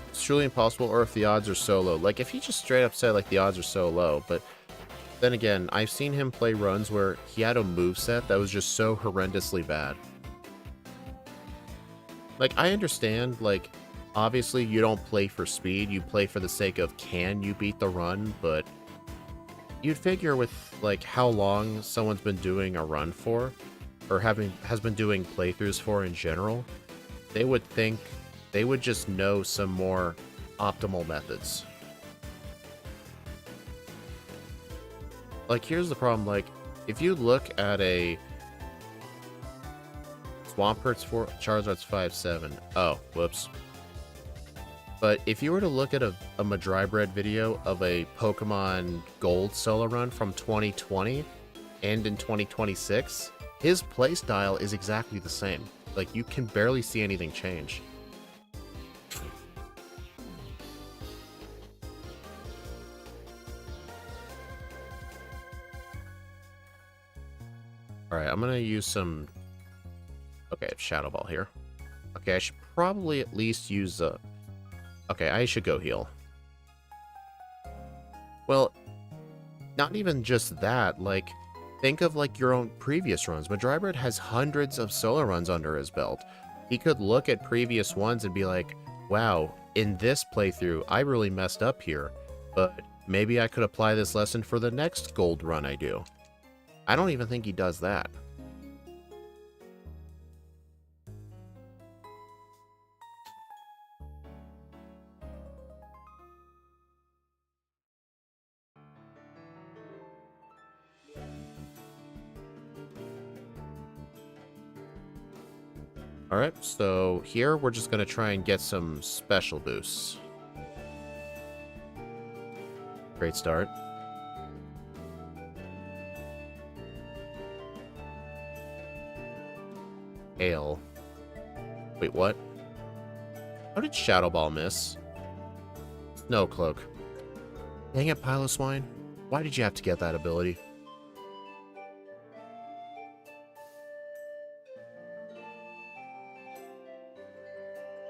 It's truly impossible, or if the odds are so low. Like, if he just straight up said, like, the odds are so low, but then again, I've seen him play runs where he had a moveset that was just so horrendously bad. Like, I understand, like, obviously you don't play for speed, you play for the sake of can you beat the run, but you'd figure with, like, how long someone's been doing a run for, or has been doing playthroughs for in general, they would think they would just know some more optimal methods. Like, here's the problem, like, if you look at a Swampert's 4, Charizard's 5'7". Oh, whoops. But if you were to look at a Madrybred video of a Pokemon Gold solo run from 2020 and in 2026, his playstyle is exactly the same. Like, you can barely see anything change. Alright, I'm gonna use some... Okay, Shadow Ball here. Okay, I should probably at least use a... Okay, I should go heal. Well, not even just that, like, think of, like, your own previous runs. Madrybred has hundreds of solo runs under his belt. He could look at previous ones and be like, wow, in this playthrough, I really messed up here, but maybe I could apply this lesson for the next gold run I do. I don't even think he does that. Alright, so here we're just going to try and get some special boosts. Great start. Ale. Wait, what? How did Shadow Ball miss? No, Cloak. Dang it, Piloswine. Why did you have to get that ability?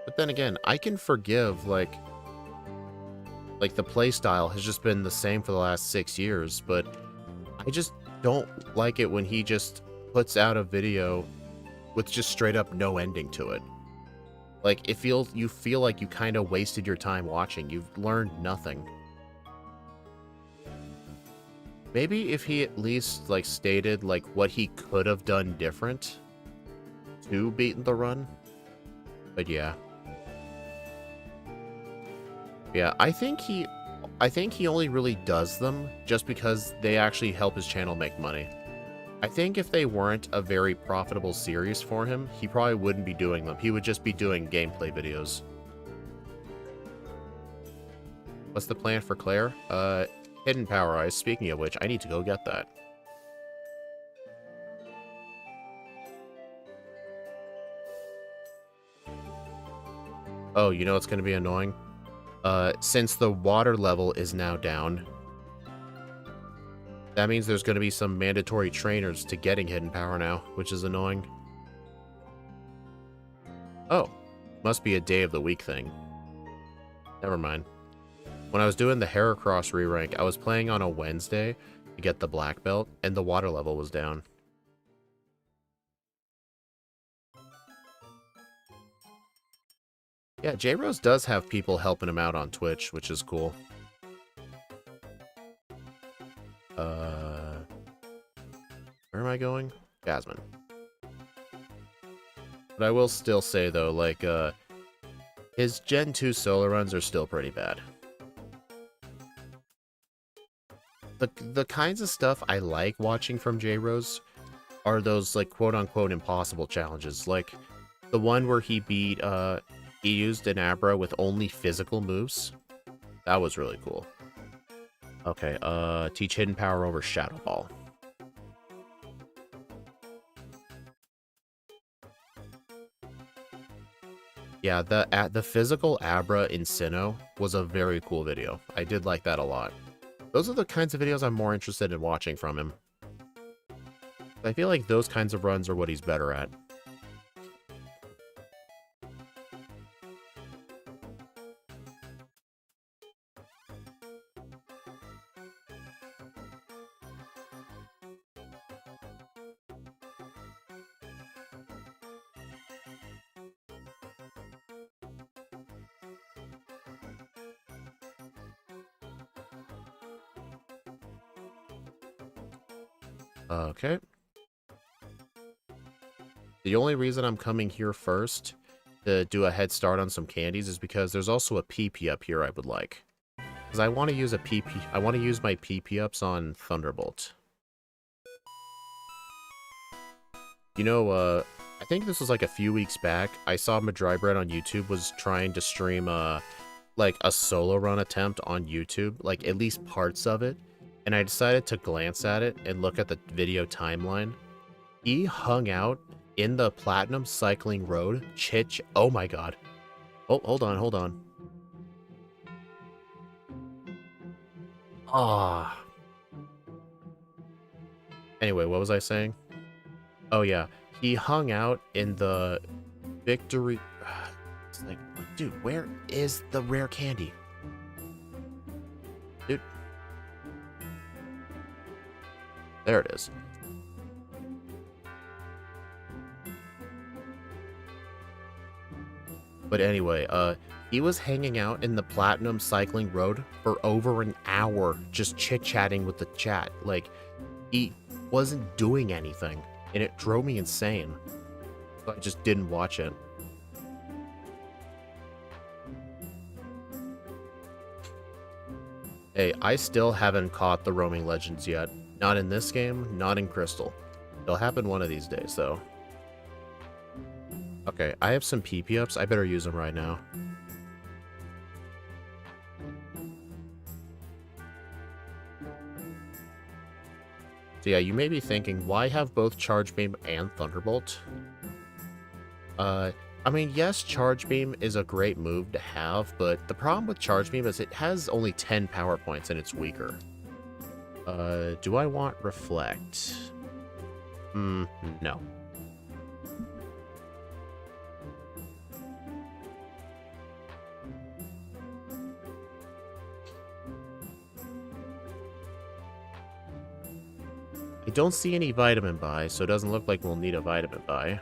But then again, I can forgive, like the playstyle has just been the same for the last 6 years, but I just don't like it when he just puts out a video with just straight up no ending to it. Like, you feel like you kind of wasted your time watching. You've learned nothing. Maybe if he at least, like, stated, like, what he could have done different to beat the run. But yeah. Yeah, I think he only really does them just because they actually help his channel make money. I think if they weren't a very profitable series for him, he probably wouldn't be doing them. He would just be doing gameplay videos. What's the plan for Claire? Hidden Power Eyes. Speaking of which, I need to go get that. Oh, you know what's going to be annoying? Since the water level is now down, that means there's going to be some mandatory trainers to getting Hidden Power now, which is annoying. Oh, must be a day of the week thing. Never mind. When I was doing the Heracross re-rank, I was playing on a Wednesday to get the black belt, and the water level was down. Yeah, J-Rose does have people helping him out on Twitch, which is cool. Where am I going? Jasmine. But I will still say, though, like, his Gen 2 solo runs are still pretty bad. The kinds of stuff I like watching from J-Rose are those, like, quote-unquote impossible challenges. Like, the one where he beat, he used an Abra with only physical moves. That was really cool. Okay, teach Hidden Power over Shadow Ball. Yeah, the physical Abra in Sinnoh was a very cool video. I did like that a lot. Those are the kinds of videos I'm more interested in watching from him. I feel like those kinds of runs are what he's better at. Okay. The only reason I'm coming here first to do a head start on some candies is because there's also a PP up here I would like. Because I want to use a PP. I want to use my PP ups on Thunderbolt. You know, I think this was like a few weeks back. I saw Madrybread on YouTube was trying to stream like a solo run attempt on YouTube, like at least parts of it. And I decided to glance at it and look at the video timeline. He hung out in the Platinum Cycling Road. Oh my god. Oh, hold on, hold on. Ah. Anyway, what was I saying? Oh yeah, he hung out in the Victory... It's like, dude, where is the rare candy? Dude. There it is. But anyway, he was hanging out in the Platinum Cycling Road for over an hour just chit-chatting with the chat. Like, he wasn't doing anything, and it drove me insane. So I just didn't watch it. Hey, I still haven't caught the Roaming Legends yet. Not in this game, not in Crystal. It'll happen one of these days, though. Okay, I have some PP ups. I better use them right now. So yeah, you may be thinking, why have both Charge Beam and Thunderbolt? I mean, yes, Charge Beam is a great move to have, but the problem with Charge Beam is it has only 10 power points and it's weaker. Do I want Reflect? No. I don't see any Vitamin Buy, so it doesn't look like we'll need a Vitamin Buy.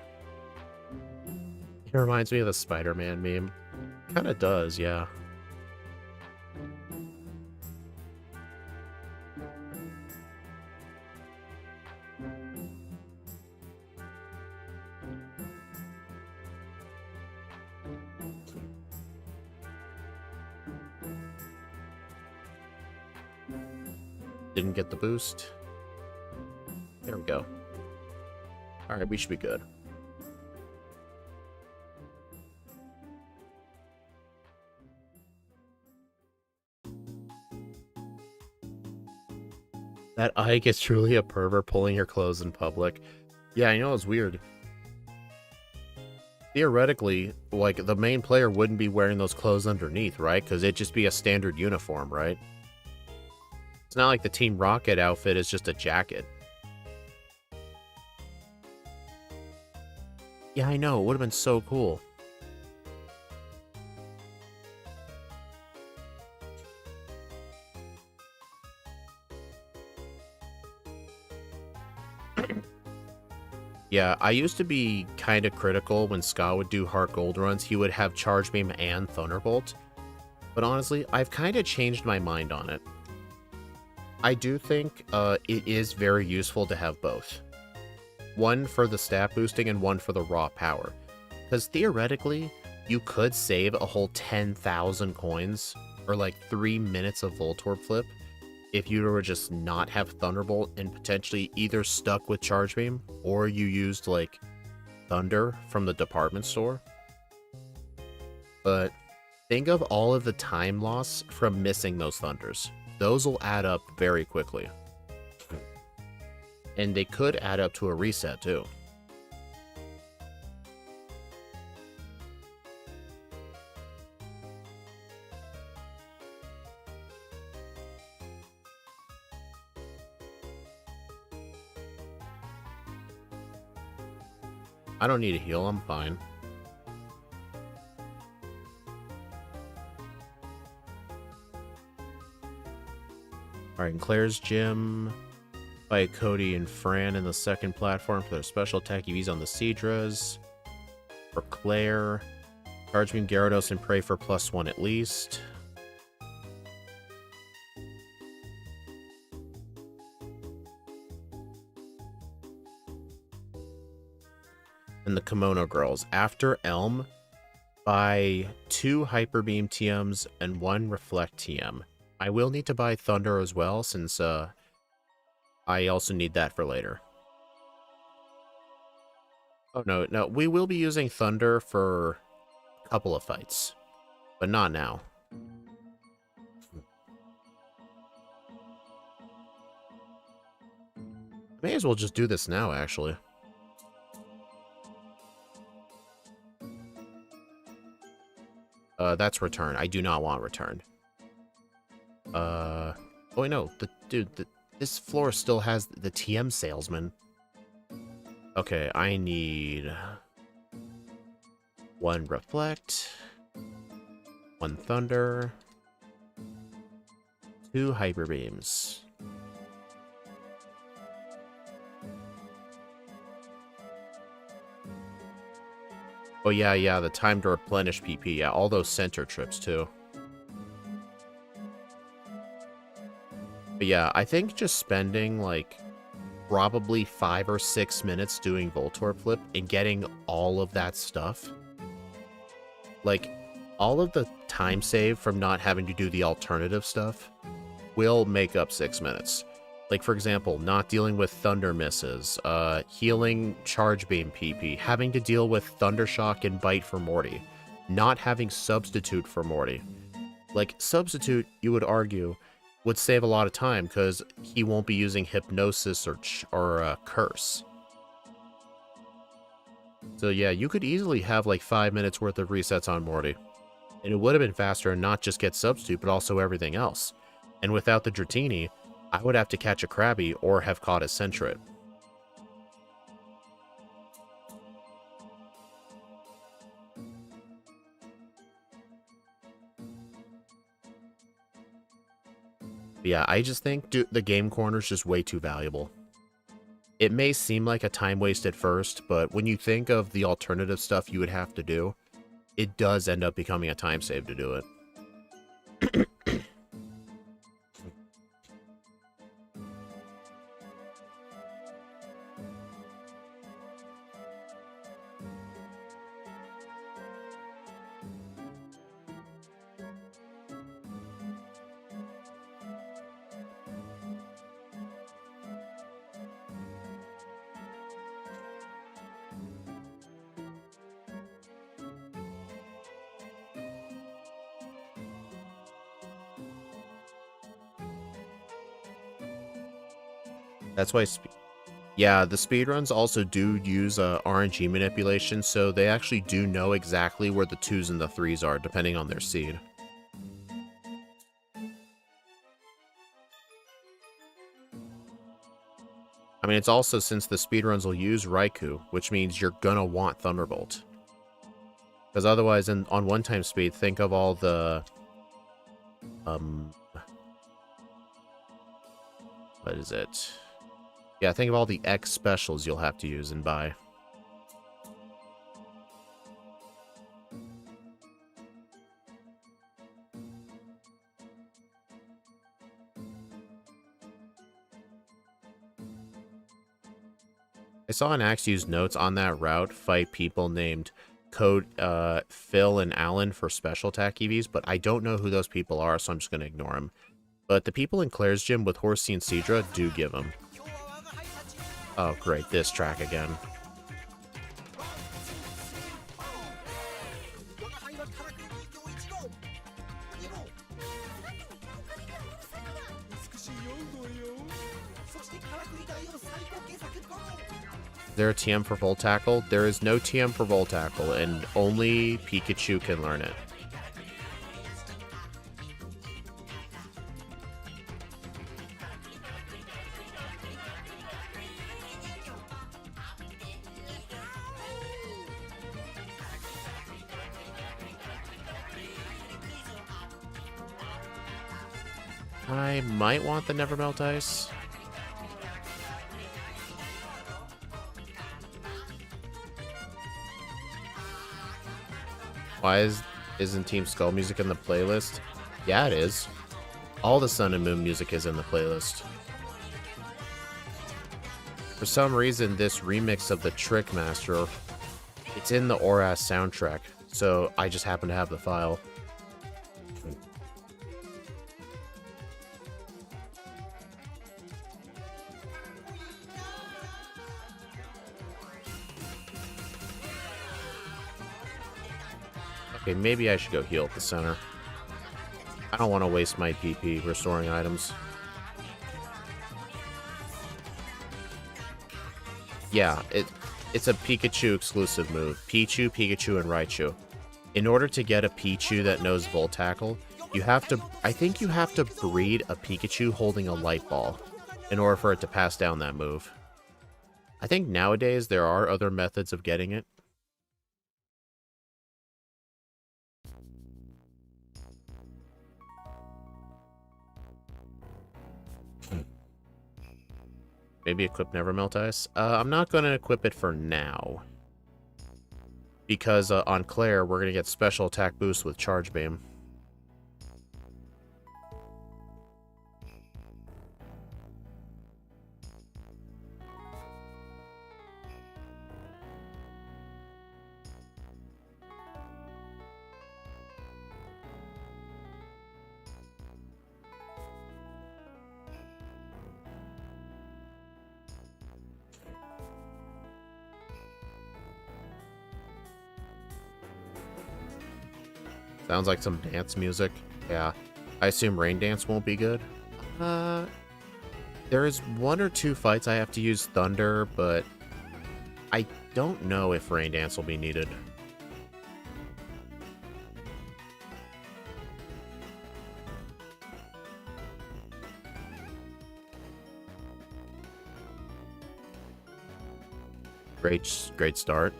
It reminds me of the Spider-Man meme. Kinda does, yeah. Didn't get the boost. There we go. Alright, we should be good. That Ike is truly a pervert pulling your clothes in public. Yeah, I know, it's weird. Theoretically, like, the main player wouldn't be wearing those clothes underneath, right? Because it'd just be a standard uniform, right? It's not like the Team Rocket outfit is just a jacket. Yeah, I know. It would have been so cool. Yeah, I used to be kind of critical when Scott would do Heartgold runs. He would have Charge Beam and Thunderbolt. But honestly, I've kind of changed my mind on it. I do think it is very useful to have both. One for the stat boosting and one for the raw power. Because theoretically, you could save a whole 10,000 coins, or like 3 minutes of Voltorb flip, if you were just not have Thunderbolt and potentially either stuck with Charge Beam, or you used like Thunder from the department store. But think of all of the time loss from missing those Thunders. Those will add up very quickly. And they could add up to a reset too. I don't need a heal, I'm fine. Alright, in Claire's gym, fight Cody and Fran in the second platform for their special attack EVs on the Seadras. For Claire, Charge Beam Gyarados and pray for +1 at least. And the Kimono Girls. After Elm, buy 2 Hyper Beam TMs and 1 Reflect TM. I will need to buy Thunder as well, since I also need that for later. Oh, no, we will be using Thunder for a couple of fights, but not now. May as well just do this now, actually. That's return. I do not want return. Oh, wait, no. This floor still has the TM salesman. Okay, I need 1 Reflect, 1 Thunder, 2 Hyper Beams. Oh, yeah, the time to replenish PP. Yeah, all those center trips, too. But yeah, I think just spending, like, probably 5 or 6 minutes doing Voltorb Flip and getting all of that stuff. Like, all of the time save from not having to do the alternative stuff will make up 6 minutes. Like, for example, not dealing with Thunder misses, healing Charge Beam PP, having to deal with Thunder Shock and Bite for Morty, not having Substitute for Morty. Like, Substitute, you would argue, would save a lot of time, because he won't be using Hypnosis or Curse. So yeah, you could easily have like 5 minutes worth of resets on Morty. And it would have been faster and not just get Substitute, but also everything else. And without the Dratini, I would have to catch a Krabby or have caught a Sentret. But yeah, I just think the game corner is just way too valuable. It may seem like a time waste at first, but when you think of the alternative stuff you would have to do, it does end up becoming a time save to do it. That's why... Yeah, the speedruns also do use RNG manipulation, so they actually do know exactly where the 2s and the 3s are, depending on their seed. I mean, it's also since the speedruns will use Raikou, which means you're gonna want Thunderbolt. Because otherwise, on one-time speed, think of all the... What is it? Yeah, think of all the X specials you'll have to use and buy. I saw an Axe use notes on that route fight people named Code Phil and Alan for special attack EVs, but I don't know who those people are, so I'm just going to ignore them. But the people in Claire's gym with Horsey and Seadra do give them. Oh, great. This track again. Is there a TM for Volt Tackle? There is no TM for Volt Tackle, and only Pikachu can learn it. I might want the Never Melt Ice. Why isn't Team Skull music in the playlist? Yeah, it is. All the Sun and Moon music is in the playlist. For some reason, this remix of the Trick Master, it's in the ORAS soundtrack, so I just happen to have the file. Okay, maybe I should go heal at the center. I don't want to waste my PP restoring items. Yeah, it's a Pikachu exclusive move. Pichu, Pikachu, and Raichu. In order to get a Pichu that knows Volt Tackle, you have to... I think you have to breed a Pikachu holding a Light Ball in order for it to pass down that move. I think nowadays there are other methods of getting it. Maybe equip Never Melt Ice. I'm not going to equip it for now. Because on Claire, we're going to get special attack boost with Charge Beam. Sounds like some dance music. Yeah. I assume Rain Dance won't be good. There is 1 or 2 fights I have to use Thunder, but I don't know if Rain Dance will be needed. Great start.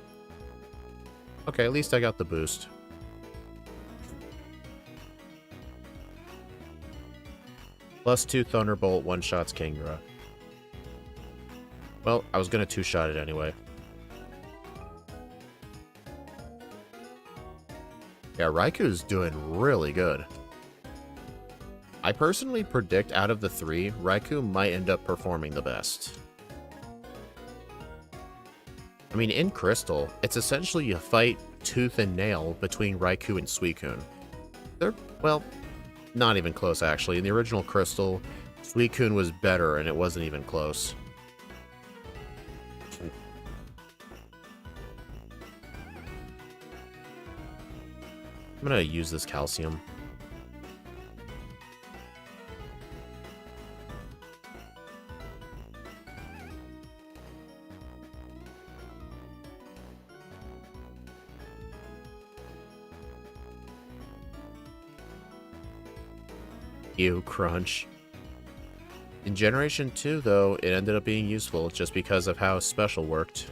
Okay, at least I got the boost. +2 Thunderbolt one-shots Kingdra. Well, I was gonna 2-shot it anyway. Yeah, Raiku's doing really good. I personally predict out of the 3, Raikou might end up performing the best. I mean, in Crystal, it's essentially a fight tooth and nail between Raikou and Suicune. They're, well... not even close, actually. In the original Crystal, Suicune was better, and it wasn't even close. I'm gonna use this calcium. Ew, crunch. In Generation 2, though, it ended up being useful just because of how special worked.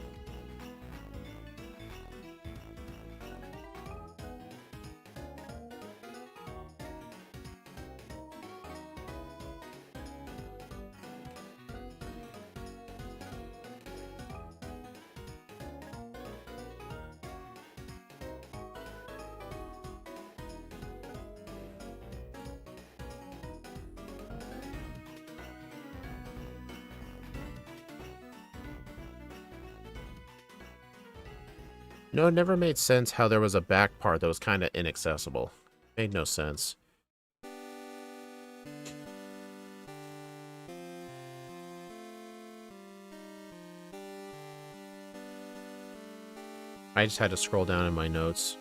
No, it never made sense how there was a back part that was kind of inaccessible. Made no sense. I just had to scroll down in my notes.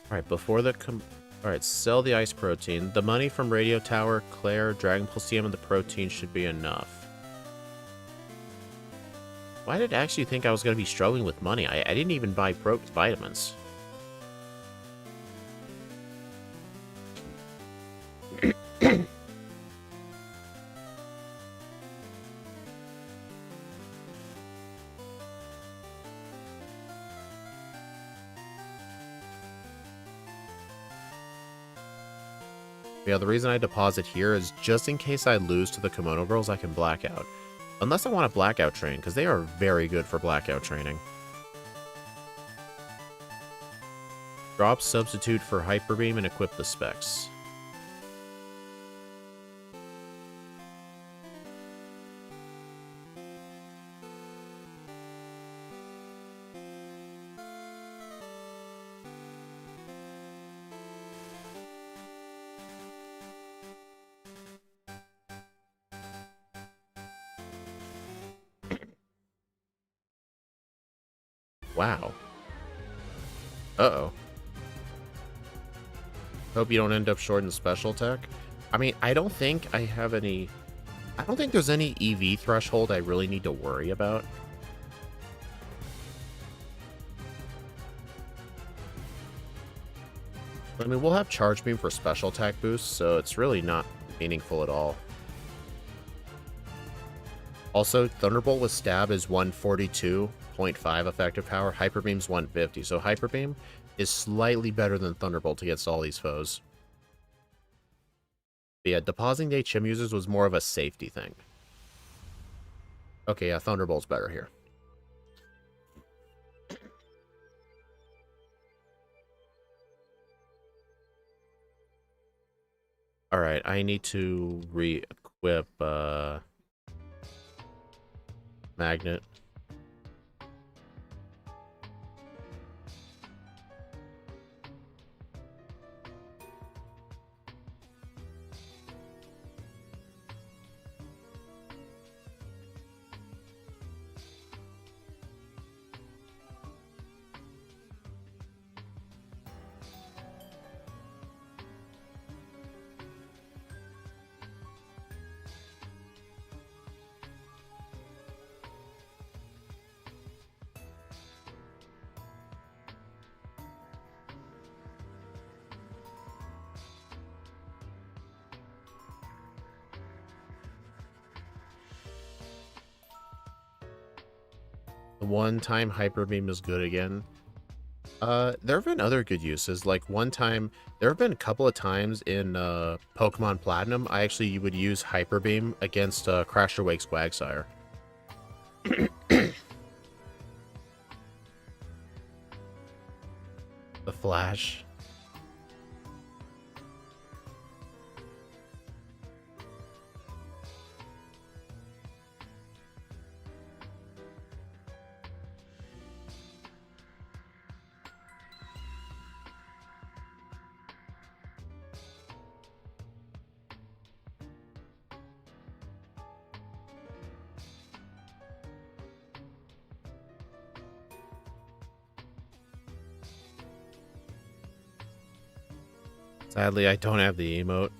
Alright, before the Alright, sell the ice protein. The money from Radio Tower, Claire, Dragon Pulse TM, and the protein should be enough. Why did I actually think I was going to be struggling with money? I didn't even buy vitamins. Yeah, the reason I deposit here is just in case I lose to the Kimono Girls, I can blackout. Unless I want a blackout train, because they are very good for blackout training. Drop substitute for Hyper Beam and equip the specs. Wow. Uh-oh. Hope you don't end up short in special tech. I mean, I don't think I have any... I don't think there's any EV threshold I really need to worry about. I mean, we'll have Charge Beam for special attack boosts, so it's really not meaningful at all. Also, Thunderbolt with Stab is 142.5 effective power. Hyper Beam's 150, so Hyper Beam is slightly better than Thunderbolt against all these foes. But yeah, depositing the HM users was more of a safety thing. Okay, yeah, Thunderbolt's better here. Alright, I need to re-equip Magnet. The one-time Hyper Beam is good again. There have been other good uses. Like one time, there have been a couple of times in Pokemon Platinum, I actually would use Hyper Beam against Crasher Wake's Quagsire. The Flash. Sadly, I don't have the emote.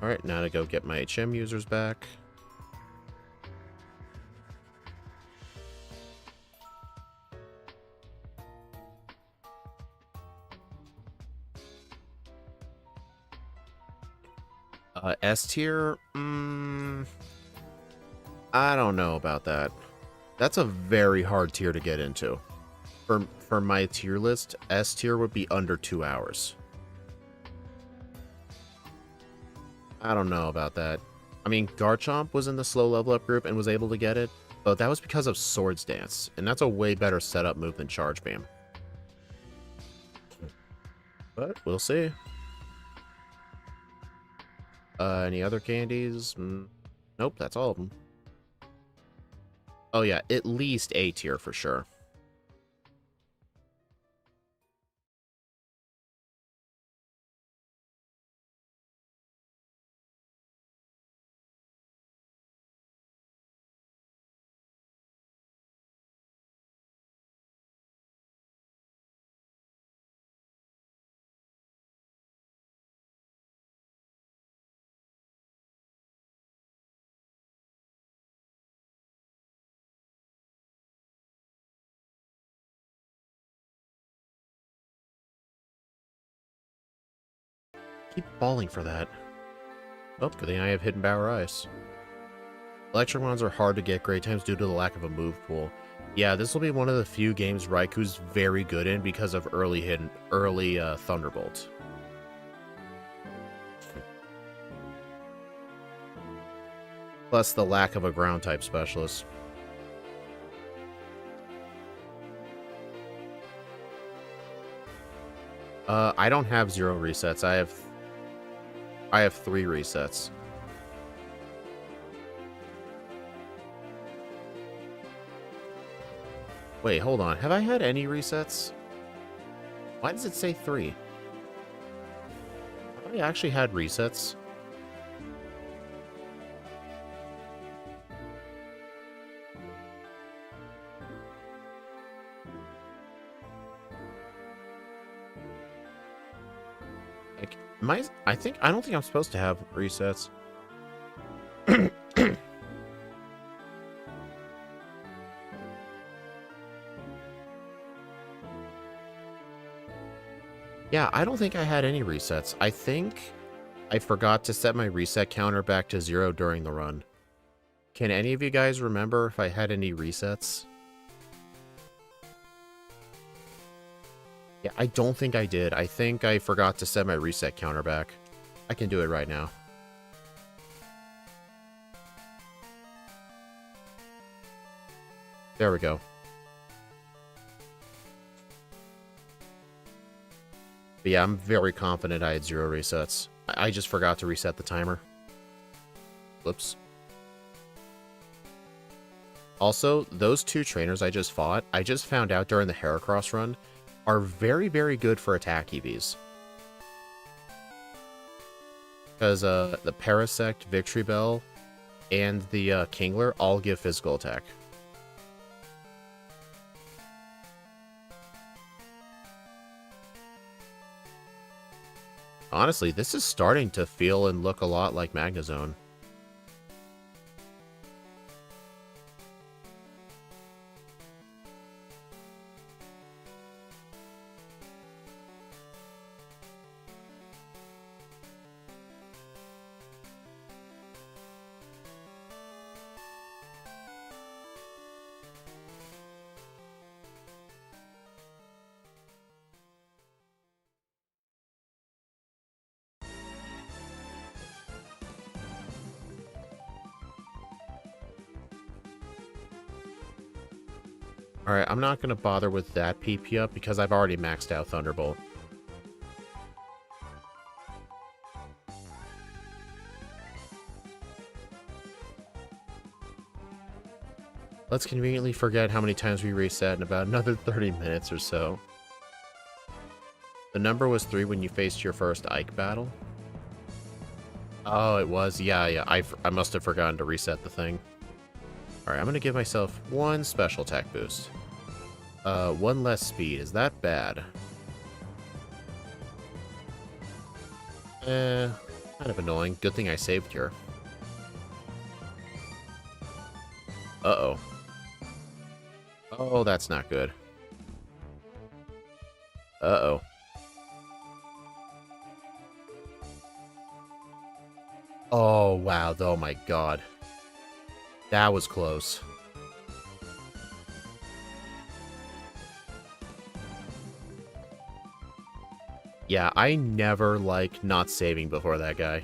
Alright, now to go get my HM users back. S tier? I don't know about that. That's a very hard tier to get into. For my tier list, S tier would be under 2 hours. I don't know about that. I mean, Garchomp was in the slow level up group and was able to get it, but that was because of Swords Dance, and that's a way better setup move than Charge Beam. But we'll see. Any other candies? Nope, that's all of them. Oh yeah, at least A tier for sure. Keep falling for that. Oh, good thing I have Hidden Bower Ice. Electric ones are hard to get great times due to the lack of a move pool. Yeah, this will be one of the few games Raikou's very good in because of early Thunderbolt. Plus the lack of a ground type specialist. I don't have 0 resets. I have 3 resets. Wait, hold on. Have I had any resets? Why does it say 3? Have I actually had resets? Like, I don't think I'm supposed to have resets. Yeah, I don't think I had any resets. I think I forgot to set my reset counter back to 0 during the run. Can any of you guys remember if I had any resets? Yeah, I don't think I did. I think I forgot to set my reset counter back. I can do it right now. There we go. But yeah, I'm very confident I had 0 resets. I just forgot to reset the timer. Whoops. Also, those 2 trainers I just fought, I just found out during the Heracross run, are very, very good for attack EVs. Because the Parasect, Victory Bell, and the Kingler all give physical attack. Honestly, this is starting to feel and look a lot like Magnezone. Alright, I'm not going to bother with that PP up because I've already maxed out Thunderbolt. Let's conveniently forget how many times we reset in about another 30 minutes or so. The number was 3 when you faced your first Ike battle. Oh, it was? Yeah. I must have forgotten to reset the thing. Alright, I'm going to give myself 1 special attack boost. 1 less speed. Is that bad? Kind of annoying. Good thing I saved here. Uh-oh. Oh, that's not good. Uh-oh. Oh, wow. Oh, my God. That was close. Yeah, I never like not saving before that guy.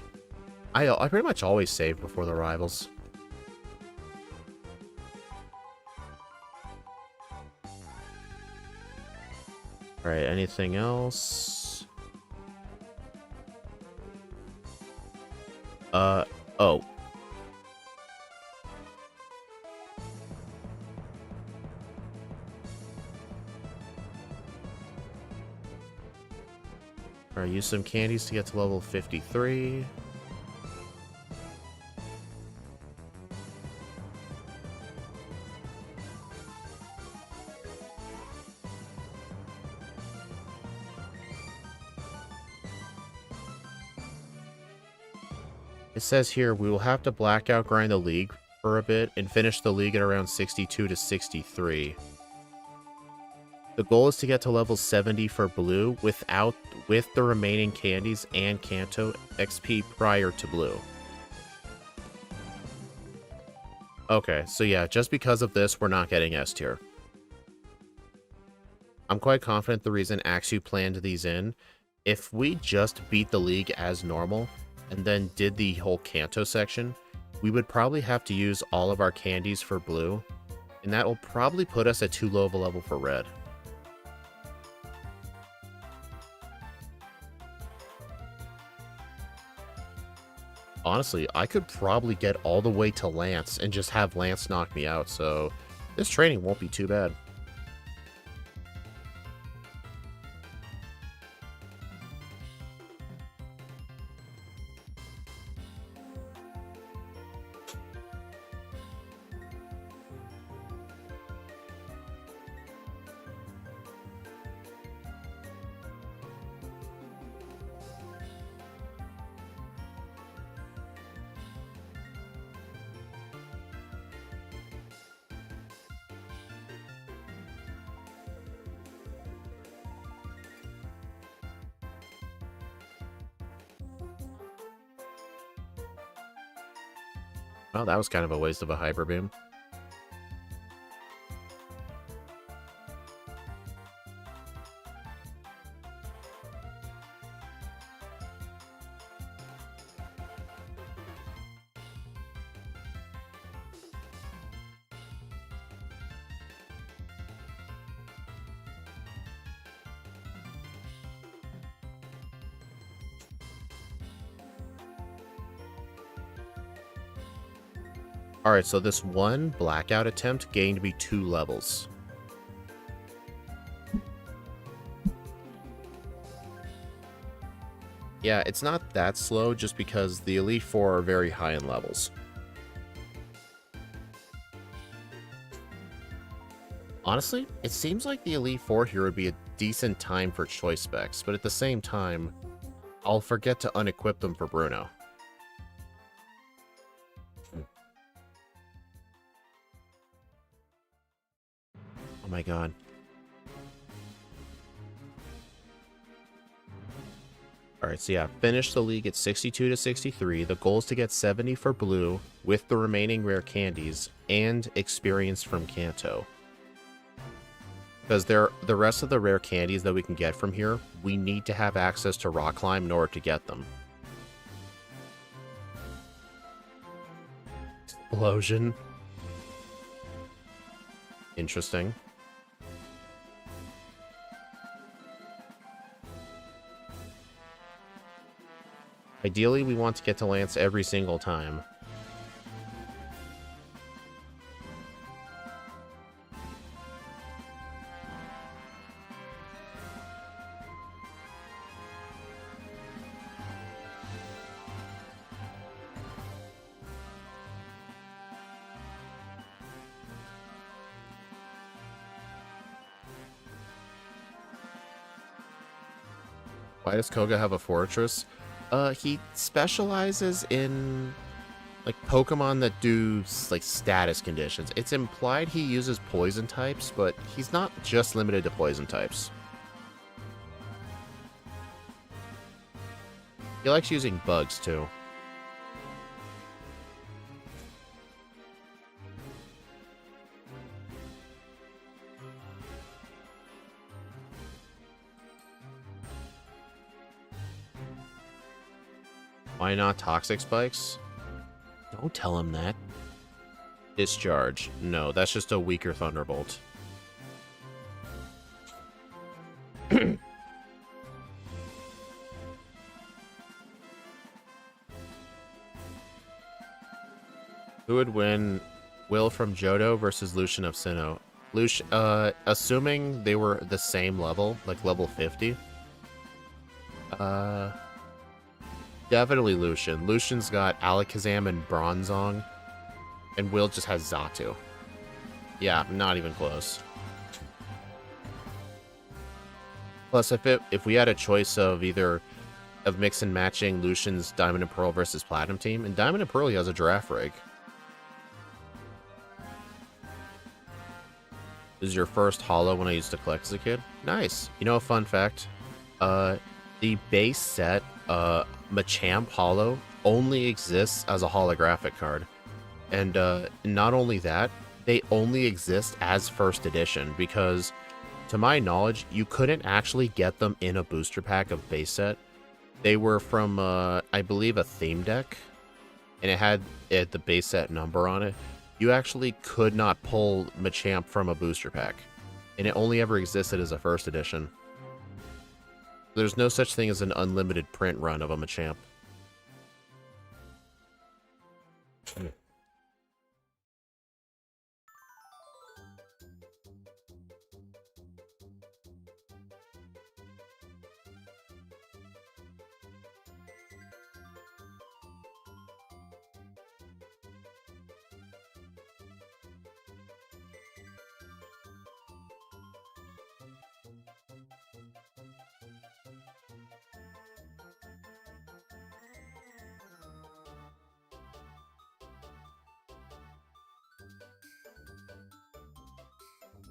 I pretty much always save before the rivals. Alright, anything else? Oh. Alright, use some candies to get to level 53. It says here, we will have to blackout grind the league for a bit and finish the league at around 62 to 63. The goal is to get to level 70 for blue with the remaining candies and Kanto XP prior to blue. Okay, so yeah, just because of this, we're not getting S tier. I'm quite confident the reason Axu planned these in, if we just beat the league as normal, and then did the whole Kanto section, we would probably have to use all of our candies for blue, and that will probably put us at too low of a level for red. Honestly, I could probably get all the way to Lance and just have Lance knock me out, so this training won't be too bad. Well, that was kind of a waste of a Hyper Beam. Alright, so this one blackout attempt gained me 2 levels. Yeah, it's not that slow just because the Elite Four are very high in levels. Honestly, it seems like the Elite Four here would be a decent time for choice specs, but at the same time, I'll forget to unequip them for Bruno. Oh my god. Alright, so yeah, finish the league at 62 to 63. The goal is to get 70 for blue with the remaining rare candies and experience from Kanto. Because the rest of the rare candies that we can get from here, we need to have access to Rock Climb in order to get them. Explosion. Interesting. Ideally, we want to get to Lance every single time. Why does Koga have a fortress? He specializes in like Pokemon that do like status conditions. It's implied he uses poison types, but he's not just limited to poison types. He likes using bugs too. Why not toxic spikes? Don't tell him that. Discharge. No, that's just a weaker Thunderbolt. Who would win Will from Johto versus Lucian of Sinnoh? Assuming they were the same level, like level 50. Definitely Lucian. Lucian's got Alakazam and Bronzong, and Will just has Xatu. Yeah, not even close. Plus, if we had a choice of either of mix and matching Lucian's Diamond and Pearl versus Platinum team, and Diamond and Pearl he has a Giraffe Rig. This is your first holo when I used to collect as a kid. Nice. You know a fun fact? The base set Machamp holo only exists as a holographic card. And not only that, they only exist as first edition because, to my knowledge, you couldn't actually get them in a booster pack of base set. They were from, I believe, a theme deck, and it had the base set number on it. You actually could not pull Machamp from a booster pack, and it only ever existed as a first edition. There's no such thing as an unlimited print run of a Machamp.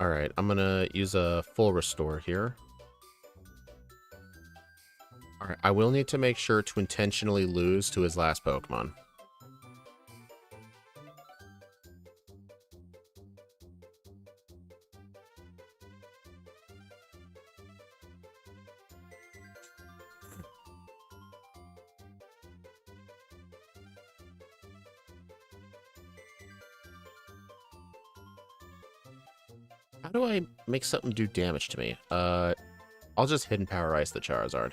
Alright, I'm gonna use a full restore here. Alright, I will need to make sure to intentionally lose to his last Pokemon. How do I make something do damage to me? I'll just Hidden Power Ice the Charizard.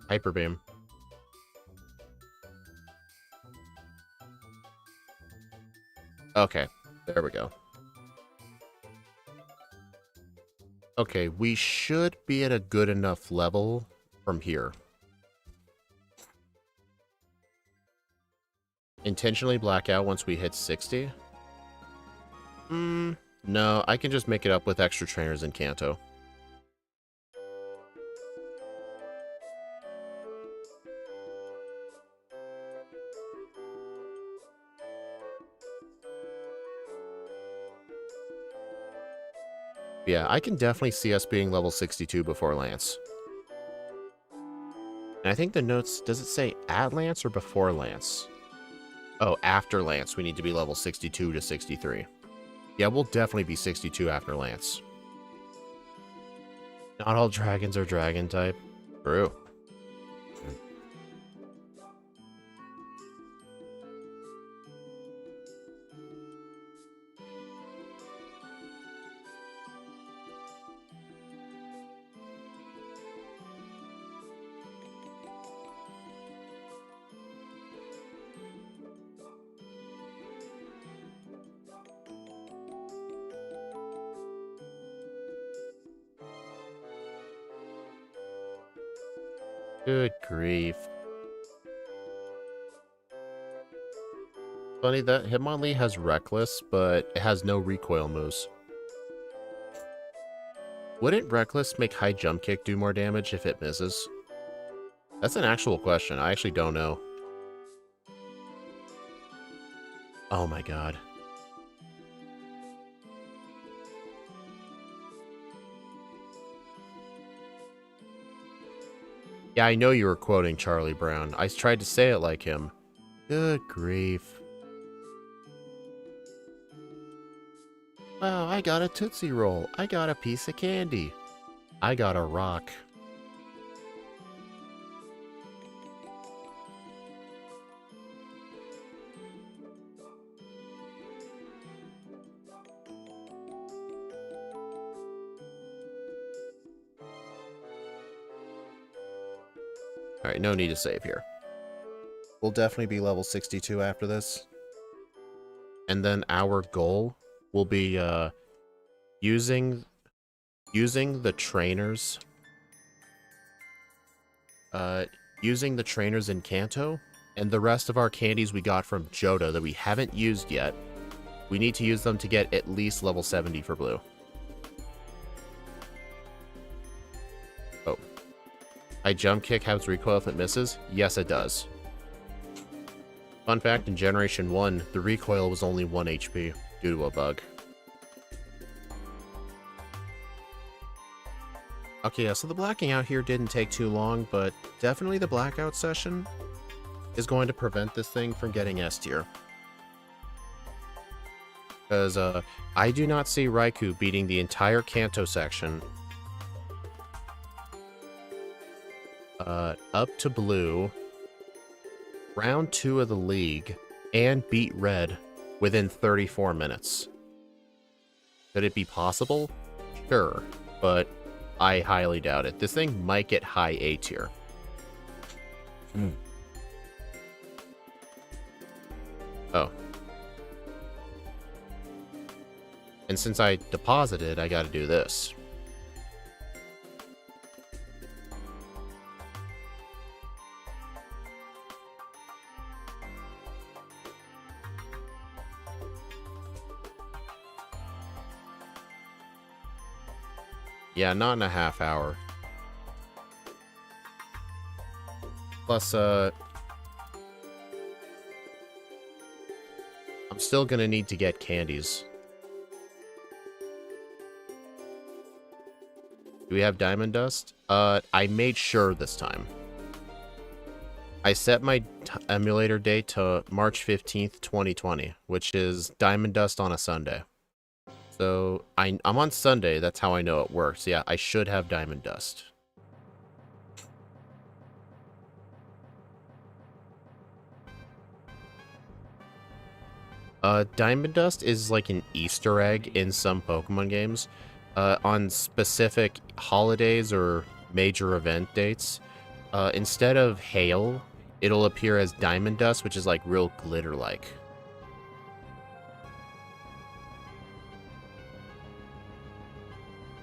Hyper Beam. Okay, there we go. Okay, we should be at a good enough level from here. Intentionally black out once we hit 60? No, I can just make it up with extra trainers in Kanto. Yeah, I can definitely see us being level 62 before Lance. And I think the notes, does it say at Lance or before Lance? Oh, after Lance, we need to be level 62 to 63. Yeah, we'll definitely be 62 after Lance. Not all dragons are dragon type. True. Good grief. Funny that Hitmonlee has Reckless, but it has no recoil moves. Wouldn't Reckless make High Jump Kick do more damage if it misses? That's an actual question. I actually don't know. Oh my god. Yeah, I know you were quoting Charlie Brown. I tried to say it like him. Good grief. Wow, I got a Tootsie Roll. I got a piece of candy. I got a rock. Alright, no need to save here. We'll definitely be level 62 after this. And then our goal will be using the trainers. Using the trainers in Kanto, and the rest of our candies we got from Johto that we haven't used yet. We need to use them to get at least level 70 for blue. Oh. High Jump Kick has recoil if it misses? Yes, it does. Fun fact, in Generation 1, the recoil was only 1 HP due to a bug. Okay, yeah, so the blacking out here didn't take too long, but definitely the blackout session is going to prevent this thing from getting S tier. Because I do not see Raikou beating the entire Kanto section up to blue, round 2 of the league, and beat red within 34 minutes. Could it be possible? Sure, but I highly doubt it. This thing might get high A tier. Oh. And since I deposited, I gotta do this. Yeah, not in a half hour. Plus, I'm still gonna need to get candies. Do we have Diamond Dust? I made sure this time. I set my emulator date to March 15th, 2020, which is Diamond Dust on a Sunday. So, I'm on Sunday, that's how I know it works. Yeah, I should have Diamond Dust. Diamond Dust is like an Easter egg in some Pokemon games. On specific holidays or major event dates, instead of hail, it'll appear as Diamond Dust, which is like real glitter-like.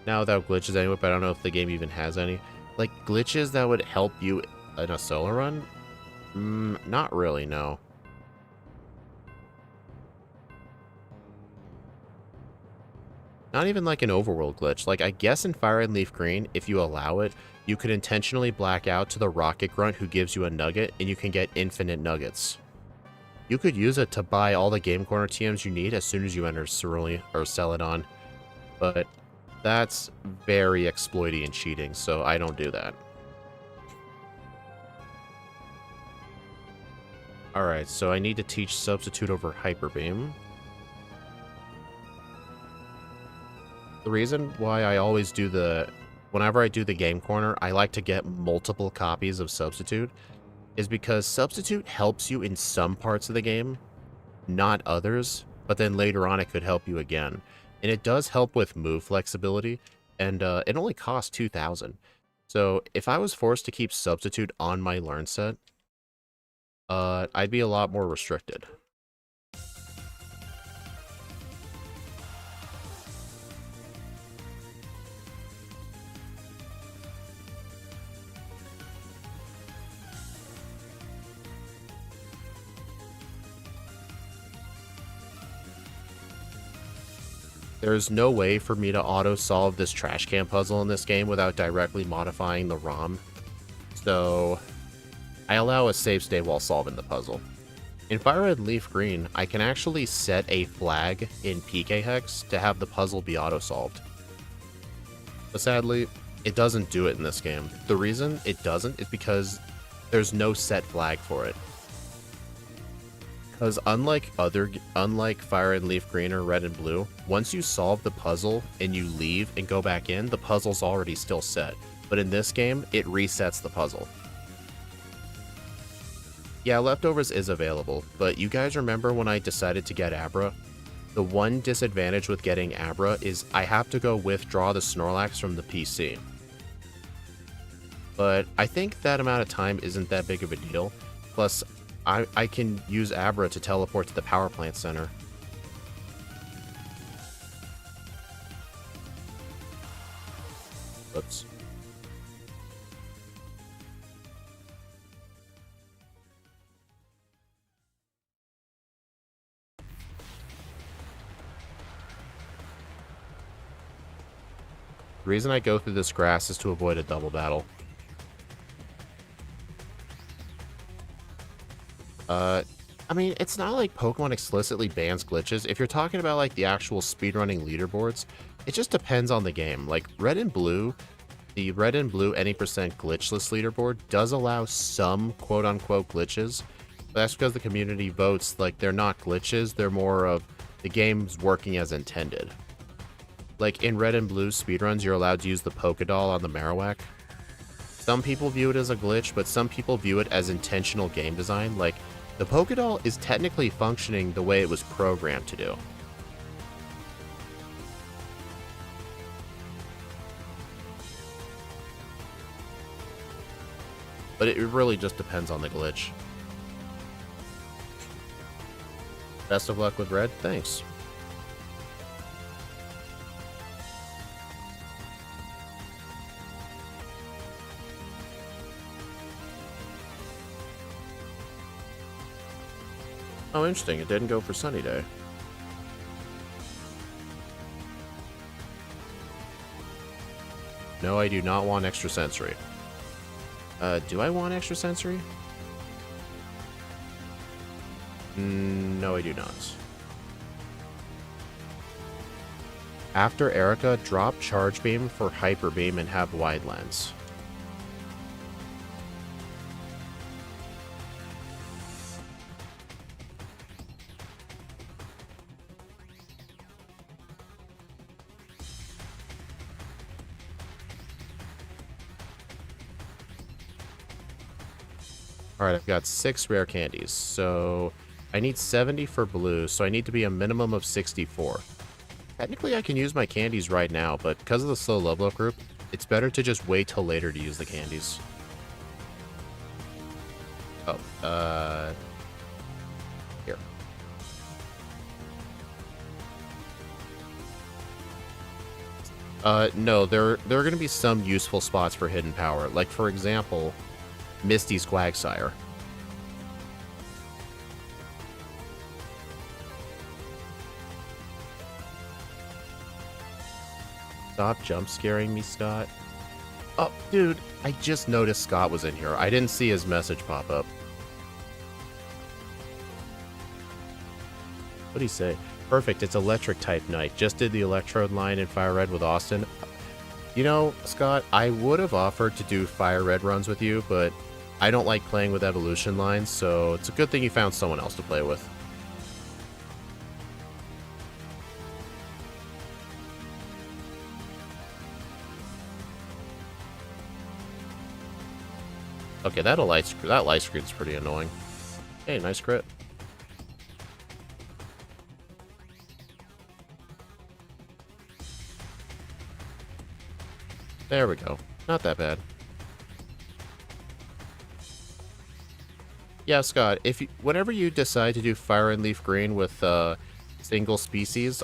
Now without glitches anyway, but I don't know if the game even has any. Like, glitches that would help you in a solo run? Not really, no. Not even like an overworld glitch. Like, I guess in Fire and Leaf Green, if you allow it, you could intentionally black out to the Rocket Grunt who gives you a nugget, and you can get infinite nuggets. You could use it to buy all the Game Corner TMs you need as soon as you enter Cerulean or Celadon. But that's very exploity and cheating, so I don't do that. Alright, so I need to teach Substitute over Hyper Beam. The reason why I always do whenever I do the Game Corner, I like to get multiple copies of Substitute, is because Substitute helps you in some parts of the game, not others, but then later on it could help you again. And it does help with move flexibility, and it only costs 2,000. So if I was forced to keep Substitute on my learn set, I'd be a lot more restricted. there's no way for me to auto-solve this trash can puzzle in this game without directly modifying the ROM. So I allow a save state while solving the puzzle. In Fire Red Leaf Green, I can actually set a flag in PK Hex to have the puzzle be auto-solved. But sadly, it doesn't do it in this game. The reason it doesn't is because there's no set flag for it. Because unlike Fire Red Leaf Green or Red and Blue, once you solve the puzzle and you leave and go back in, the puzzle's already still set. But in this game, it resets the puzzle. Yeah, Leftovers is available, but you guys remember when I decided to get Abra? The one disadvantage with getting Abra is I have to go withdraw the Snorlax from the PC. But I think that amount of time isn't that big of a deal. Plus, I can use Abra to teleport to the power plant center. Oops. The reason I go through this grass is to avoid a double battle. I mean, it's not like Pokemon explicitly bans glitches. If you're talking about, like, the actual speedrunning leaderboards, it just depends on the game. Like, Red and Blue, the Red and Blue any % glitchless leaderboard does allow some quote-unquote glitches, but that's because the community votes like they're not glitches, they're more of the game's working as intended. Like, in Red and Blue speedruns, you're allowed to use the Pokedoll on the Marowak. Some people view it as a glitch, but some people view it as intentional game design. Like, the Pokedoll is technically functioning the way it was programmed to do. But it really just depends on the glitch. Best of luck with Red. Thanks. Oh, interesting. It didn't go for Sunny Day. No, I do not want extra sensory. Do I want extra sensory? No, I do not. After Erica, drop Charge Beam for Hyper Beam and have Wide Lens. Alright, I've got 6 rare candies, so I need 70 for blue, so I need to be a minimum of 64. Technically, I can use my candies right now, but because of the slow level up group, it's better to just wait till later to use the candies. Oh, here. No, there are going to be some useful spots for hidden power, like, for example, Misty's Quagsire. Stop jump scaring me, Scott. Oh, dude, I just noticed Scott was in here. I didn't see his message pop up. What'd he say? Perfect, it's electric type night. Just did the electrode line in Fire Red with Austin. You know, Scott, I would have offered to do Fire Red runs with you, but I don't like playing with evolution lines, so it's a good thing you found someone else to play with. Okay, that light screen's pretty annoying. Hey, nice crit. There we go. Not that bad. Yeah, Scott, whenever you decide to do Fire and Leaf Green with single species,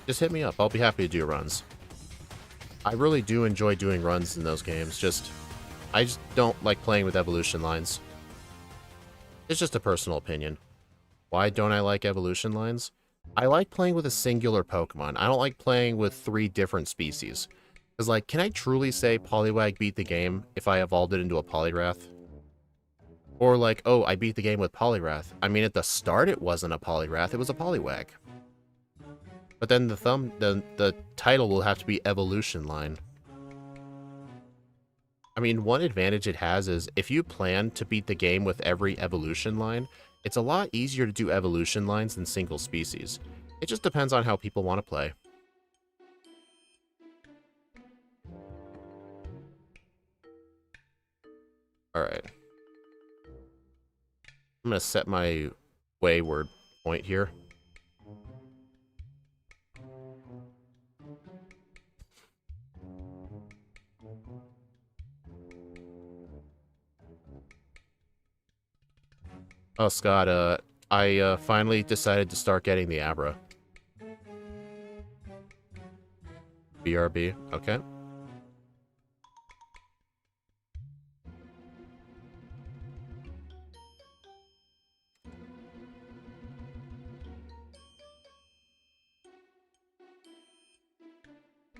just hit me up. I'll be happy to do runs. I really do enjoy doing runs in those games. I just don't like playing with evolution lines. It's just a personal opinion. Why don't I like evolution lines? I like playing with a singular Pokemon. I don't like playing with 3 different species. Because, like, can I truly say Poliwag beat the game if I evolved it into a Poliwrath? Or, like, oh, I beat the game with Poliwrath. I mean, at the start, it wasn't a Poliwrath, it was a Poliwag. But then the title will have to be Evolution Line. I mean, one advantage it has is if you plan to beat the game with every evolution line, it's a lot easier to do evolution lines than single species. It just depends on how people want to play. Alright. I'm going to set my wayward point here. Oh, Scott, I finally decided to start getting the Abra. BRB, okay.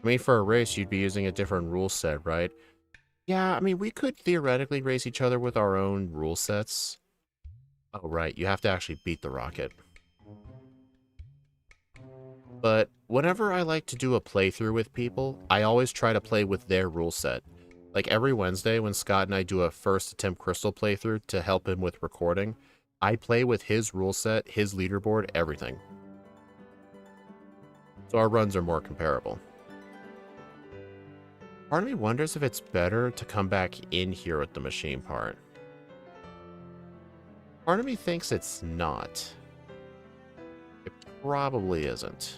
I mean, for a race, you'd be using a different rule set, right? Yeah, I mean, we could theoretically race each other with our own rule sets. Oh, right, you have to actually beat the rocket. But whenever I like to do a playthrough with people, I always try to play with their rule set. Like every Wednesday when Scott and I do a first attempt Crystal playthrough to help him with recording, I play with his rule set, his leaderboard, everything. So our runs are more comparable. Part of me wonders if it's better to come back in here with the machine part. Part of me thinks it's not. It probably isn't.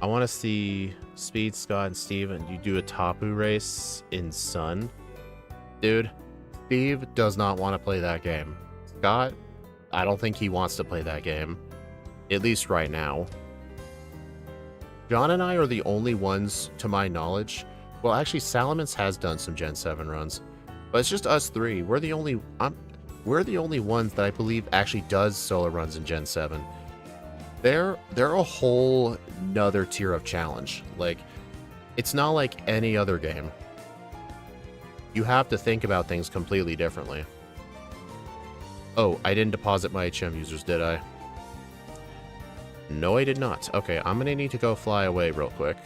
I want to see Speed, Scott, and Steve, and you do a Tapu race in Sun. Dude, Steve does not want to play that game. Scott, I don't think he wants to play that game. At least right now. John and I are the only ones, to my knowledge. Well, actually, Salamence has done some Gen 7 runs. But it's just us 3. We're the only ones that I believe actually does solo runs in Gen 7. They're a whole nother tier of challenge. Like, it's not like any other game. You have to think about things completely differently. Oh, I didn't deposit my HM users, did I? No, I did not. Okay, I'm gonna need to go fly away real quick.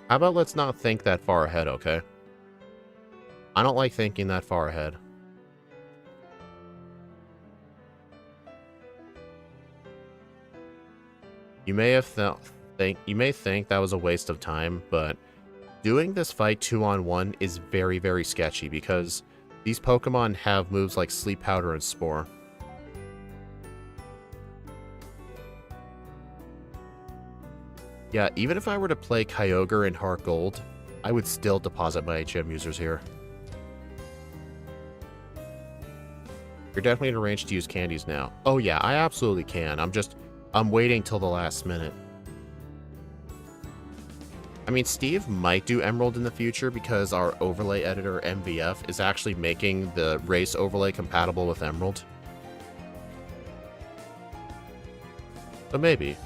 How about let's not think that far ahead, okay? I don't like thinking that far ahead. You may think that was a waste of time, but doing this fight 2-on-1 is very, very sketchy because these Pokemon have moves like Sleep Powder and Spore. Yeah, even if I were to play Kyogre and Heartgold, I would still deposit my HM users here. You're definitely in a range to use candies now. Oh yeah, I absolutely can. I'm waiting till the last minute. I mean, Steve might do Emerald in the future because our overlay editor, MVF, is actually making the race overlay compatible with Emerald. So maybe.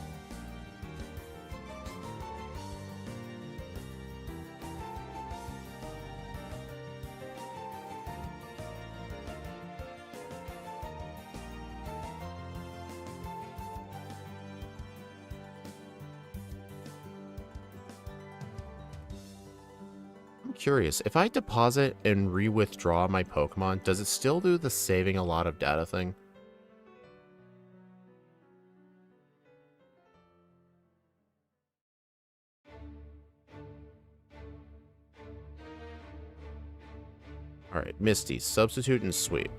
Curious, if I deposit and re-withdraw my Pokemon, does it still do the saving a lot of data thing? Alright, Misty, Substitute and Sweep.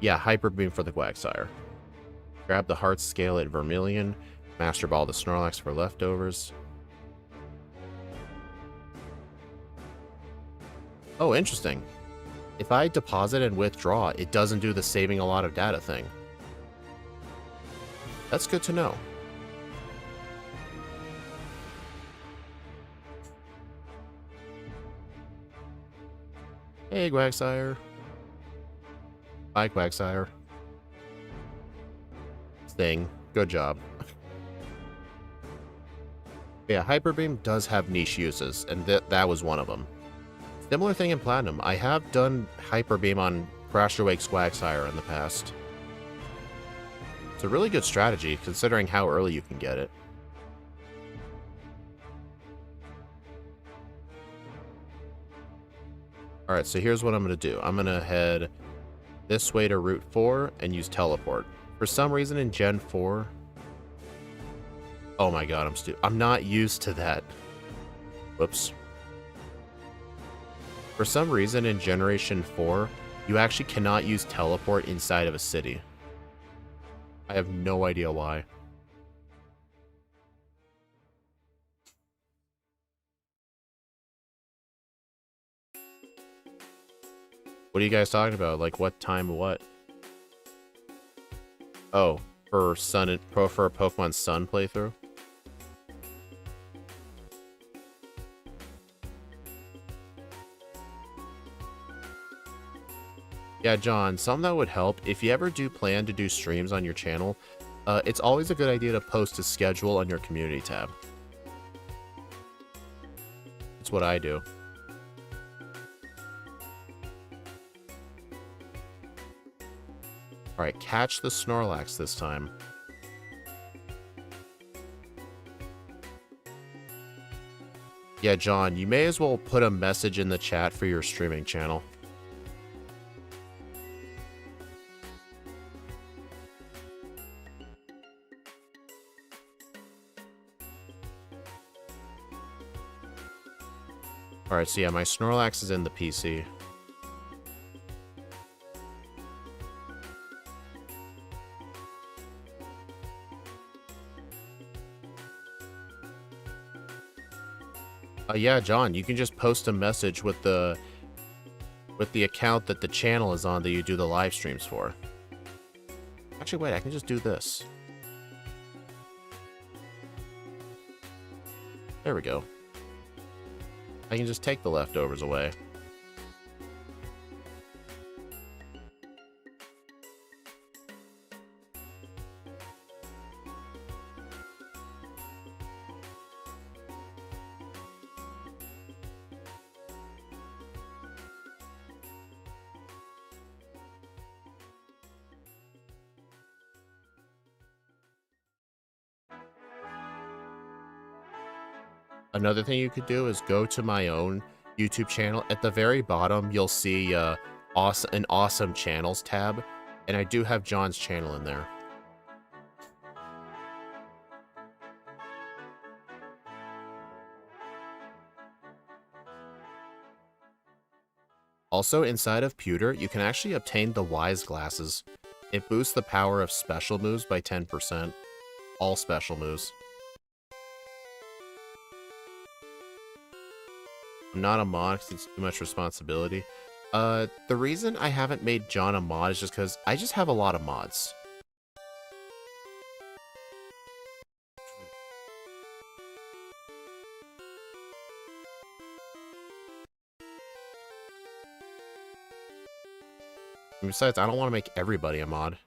Yeah, Hyper Beam for the Quagsire. Grab the Heart Scale at Vermilion. Master Ball the Snorlax for leftovers. Oh, interesting. If I deposit and withdraw, it doesn't do the saving a lot of data thing. That's good to know. Hey, Quagsire. Bye, Quagsire. Thing. Good job. Yeah, Hyper Beam does have niche uses, and that was one of them. Similar thing in Platinum. I have done Hyper Beam on Crash Awake's Quagsire in the past. It's a really good strategy, considering how early you can get it. Alright, so here's what I'm going to do. I'm going to head this way to Route 4 and use Teleport. For some reason in Gen 4... Oh my god, I'm not used to that. Whoops. For some reason in Generation 4, you actually cannot use Teleport inside of a city. I have no idea why. What are you guys talking about? Like, what time, what? Oh, for Sun and for a Pokemon Sun playthrough? Yeah, John, something that would help, if you ever do plan to do streams on your channel, it's always a good idea to post a schedule on your community tab. That's what I do. Alright, catch the Snorlax this time. Yeah, John, you may as well put a message in the chat for your streaming channel. Alright, so yeah, my Snorlax is in the PC. Yeah, John, you can just post a message with the account that the channel is on that you do the live streams for. Actually, wait, I can just do this. There we go. I can just take the leftovers away. Another thing you could do is go to my own YouTube channel. At the very bottom, you'll see an awesome channels tab, and I do have John's channel in there. Also, inside of Pewter, you can actually obtain the Wise Glasses. It boosts the power of special moves by 10%. All special moves. I'm not a mod because it's too much responsibility. The reason I haven't made John a mod is just because I just have a lot of mods. And besides, I don't want to make everybody a mod.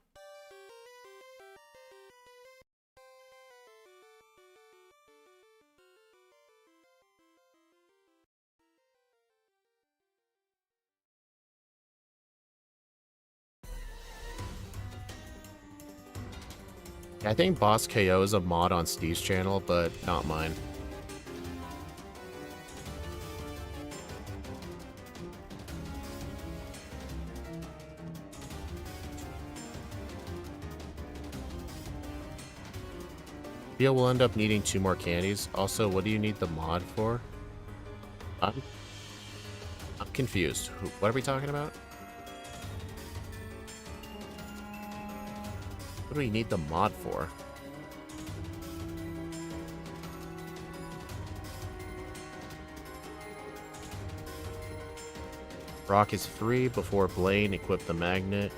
I think Boss KO is a mod on Steve's channel, but not mine. Feel we'll end up needing 2 more candies. Also, what do you need the mod for? I'm confused. What are we talking about? What do we need the mod for? Rock is free before Blaine. Equip the magnet.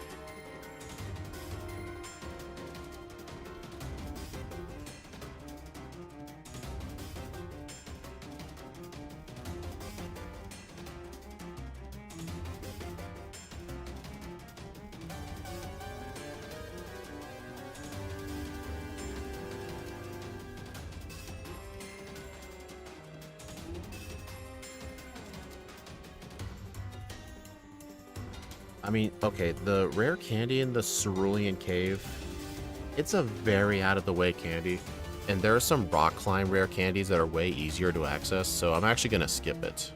I mean, okay, the rare candy in the Cerulean Cave, it's a very out-of-the-way candy, and there are some rock climb rare candies that are way easier to access, so I'm actually gonna skip it.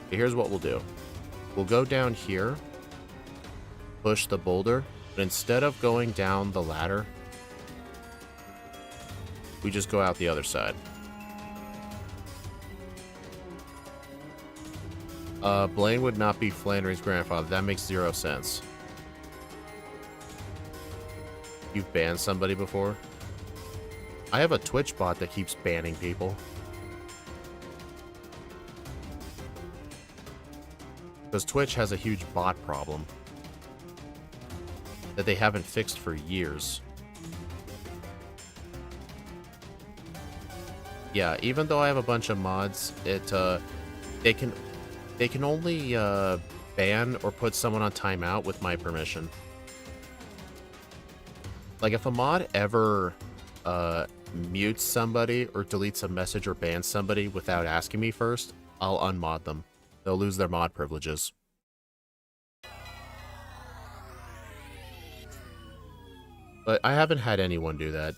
Okay, here's what we'll do. We'll go down here, push the boulder, but instead of going down the ladder, we just go out the other side. Blaine would not be Flannery's grandfather. That makes 0 sense. You've banned somebody before? I have a Twitch bot that keeps banning people. Because Twitch has a huge bot problem that they haven't fixed for years. Yeah, even though I have a bunch of mods, they can only ban or put someone on timeout with my permission. Like, if a mod ever mutes somebody or deletes a message or bans somebody without asking me first, I'll unmod them. They'll lose their mod privileges. But I haven't had anyone do that.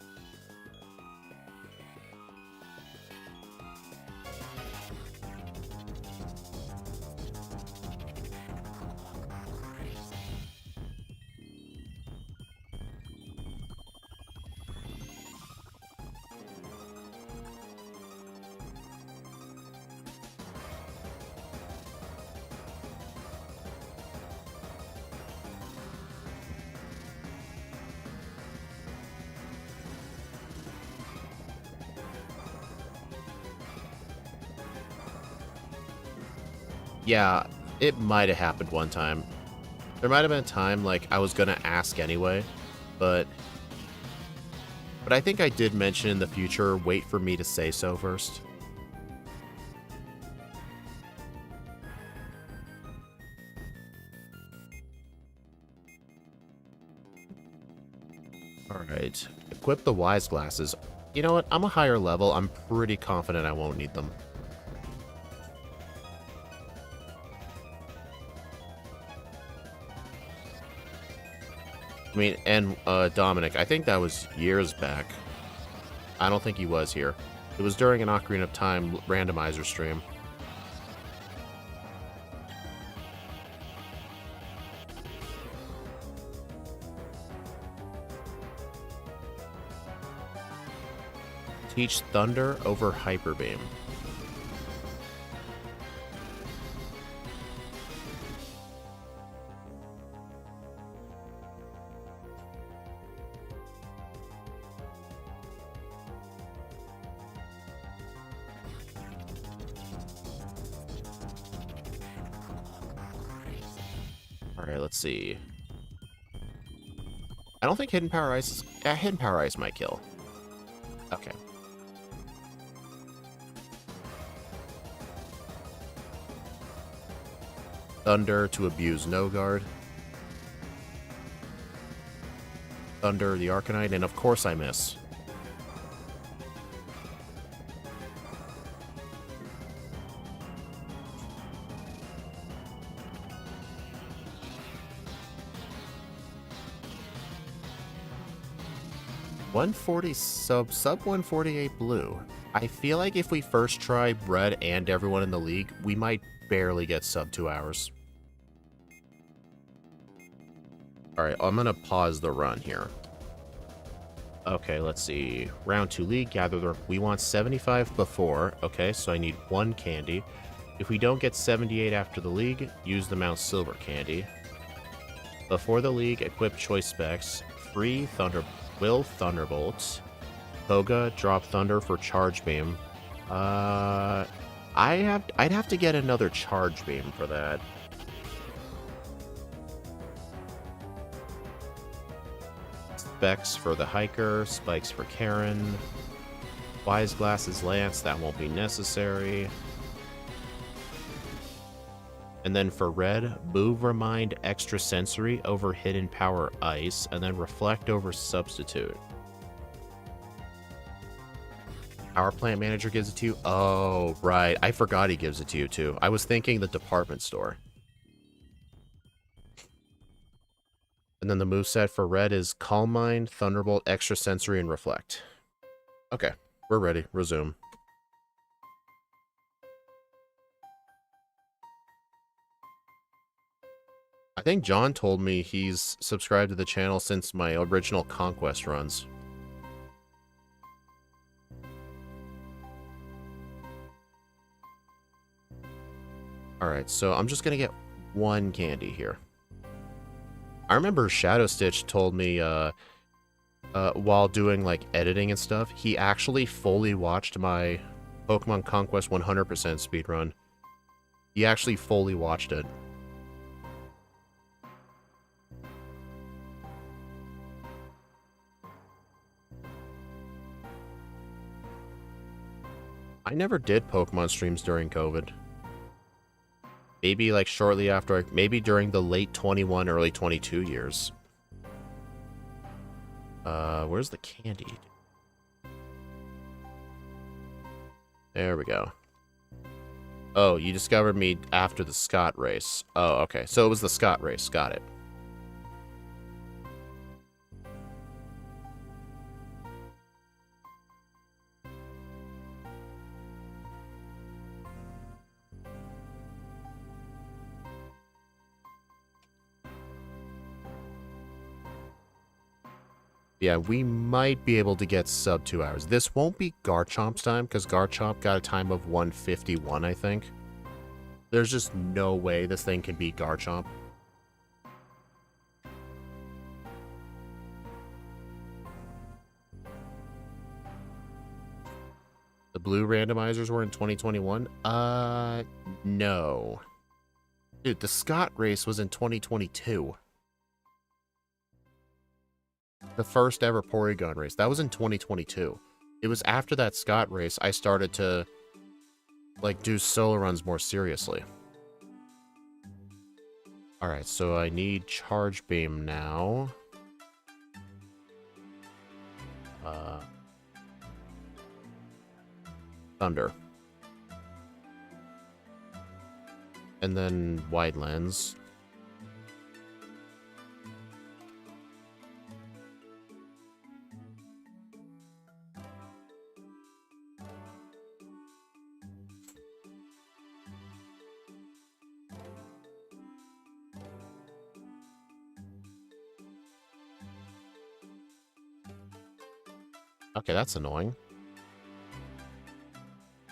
Yeah, it might have happened one time. There might have been a time, like, I was gonna ask anyway, but I think I did mention in the future, wait for me to say so first. Alright, equip the wise glasses. You know what, I'm a higher level, I'm pretty confident I won't need them. I mean, and Dominic, I think that was years back. I don't think he was here. It was during an Ocarina of Time randomizer stream. Teach Thunder over Hyper Beam. Alright, let's see. I don't think Hidden Power Ice... Hidden Power Ice might kill. Okay. Thunder to abuse No Guard. Thunder the Arcanine, and of course I miss. Sub 148 blue. I feel like if we first try Red and everyone in the league, we might barely get sub 2 hours. Alright, I'm gonna pause the run here. Okay, let's see. Round 2 league, gather the... We want 75 before. Okay, so I need 1 candy. If we don't get 78 after the league, use the Mount Silver candy. Before the league, equip choice specs. Free Thunder... Will Thunderbolt. Koga, drop Thunder for Charge Beam. I'd have to get another charge beam for that. Specs for the hiker, spikes for Karen. Wise Glasses Lance, that won't be necessary. And then for red, move remind extra sensory over hidden power ice, and then reflect over substitute. Power plant manager gives it to you? Oh, right. I forgot he gives it to you too. I was thinking the department store. And then the moveset for red is Calm Mind, Thunderbolt, Extra Sensory, and Reflect. Okay, we're ready. Resume. I think John told me he's subscribed to the channel since my original Conquest runs. Alright, so I'm just gonna get one candy here. I remember Shadow Stitch told me, while doing, like, editing and stuff, he actually fully watched my Pokemon Conquest 100% speedrun. He actually fully watched it. I never did Pokemon streams during COVID. Maybe, like, shortly after, maybe during the late 21, early 22 years. Where's the candy? There we go. Oh, you discovered me after the Scott race. Oh, okay. So it was the Scott race. Got it. Yeah, we might be able to get sub 2 hours. This won't be Garchomp's time, because Garchomp got a time of 1:51, I think. There's just no way this thing can beat Garchomp. The blue randomizers were in 2021? No. Dude, the Scott race was in 2022. The first ever Porygon race. That was in 2022. It was after that Scott race I started to, like, do solo runs more seriously. Alright, so I need Charge Beam now. Thunder. And then Wide Lens. Okay, that's annoying.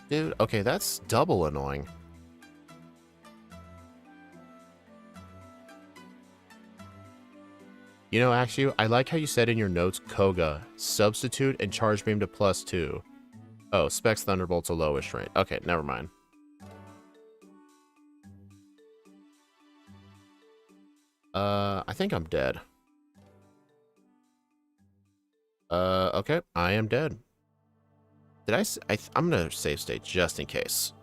Dude, okay, that's double annoying. You know, actually, I like how you said in your notes, Koga, substitute and charge beam to +2. Oh, Specs Thunderbolt's a lowish rate. Okay, never mind. I think I'm dead. Okay, I am dead. Did I'm gonna save state just in case.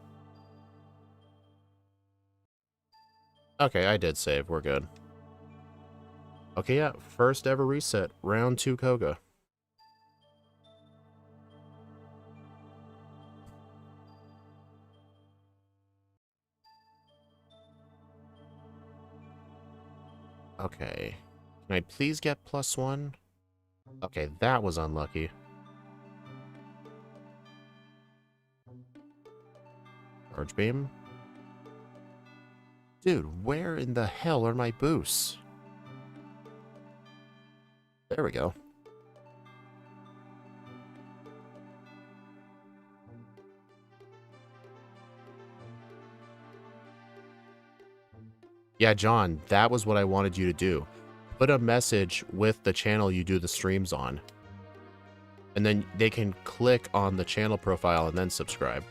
Okay, I did save. We're good. Okay, yeah, first ever reset. Round 2 Koga. Okay. Can I please get +1? Okay, that was unlucky. Charge Beam? Dude, where in the hell are my boosts? There we go. Yeah, John, that was what I wanted you to do. Put a message with the channel you do the streams on. And then they can click on the channel profile and then subscribe.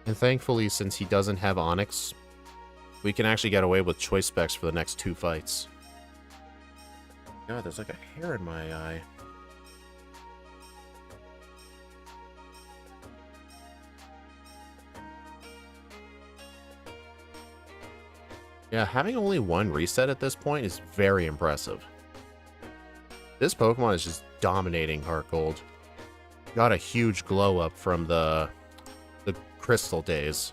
And thankfully, since he doesn't have Onyx, we can actually get away with choice specs for the next 2 fights. God, there's like a hair in my eye. Yeah, having only 1 reset at this point is very impressive. This Pokemon is just dominating Heartgold. Got a huge glow up from the Crystal days.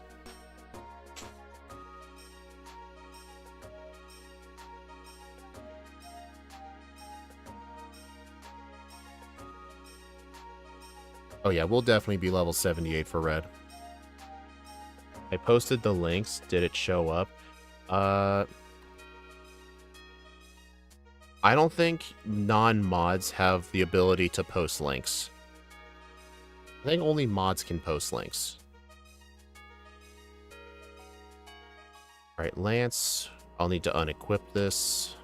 Oh yeah, we'll definitely be level 78 for Red. I posted the links. Did it show up? I don't think non-mods have the ability to post links. I think only mods can post links. Alright, Lance. I'll need to unequip this.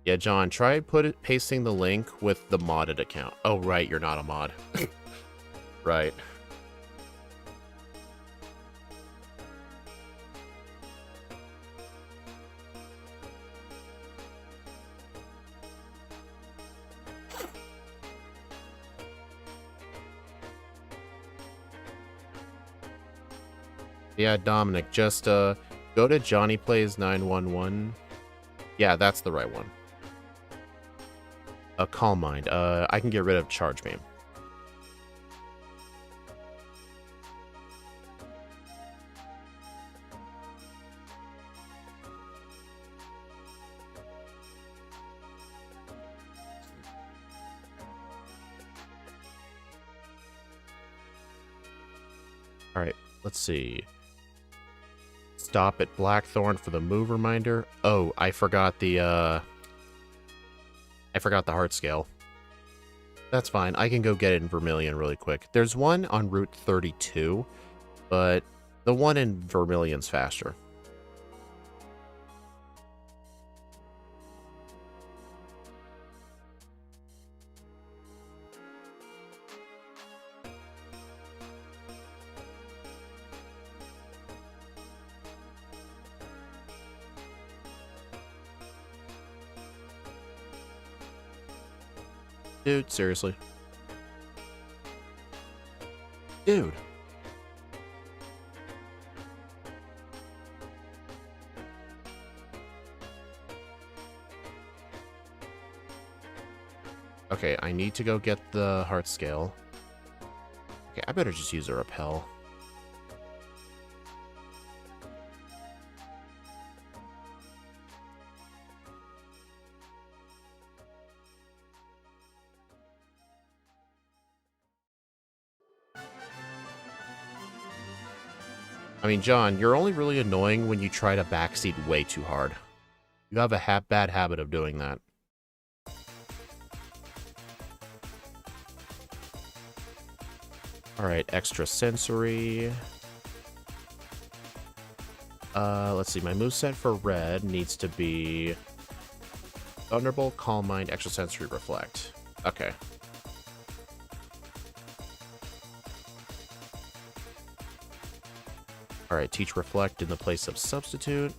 Yeah, John, try pasting the link with the modded account. Oh, right, you're not a mod. Right. Yeah, Dominic, just go to Johnny Plays 911. Yeah, that's the right one. Calm Mind. I can get rid of Charge Beam. Alright, let's see. Stop at Blackthorn for the move reminder. Oh, I forgot the heart scale. That's fine. I can go get it in Vermilion really quick. There's one on Route 32, but the one in Vermilion's faster. Dude, seriously. Dude. Okay, I need to go get the heart scale. Okay, I better just use a repel. I mean, John, you're only really annoying when you try to backseat way too hard. You have a bad habit of doing that. Alright, extra sensory. Let's see, my moveset for red needs to be Thunderbolt, Calm Mind, extra sensory, reflect. Okay. Alright, teach reflect in the place of substitute.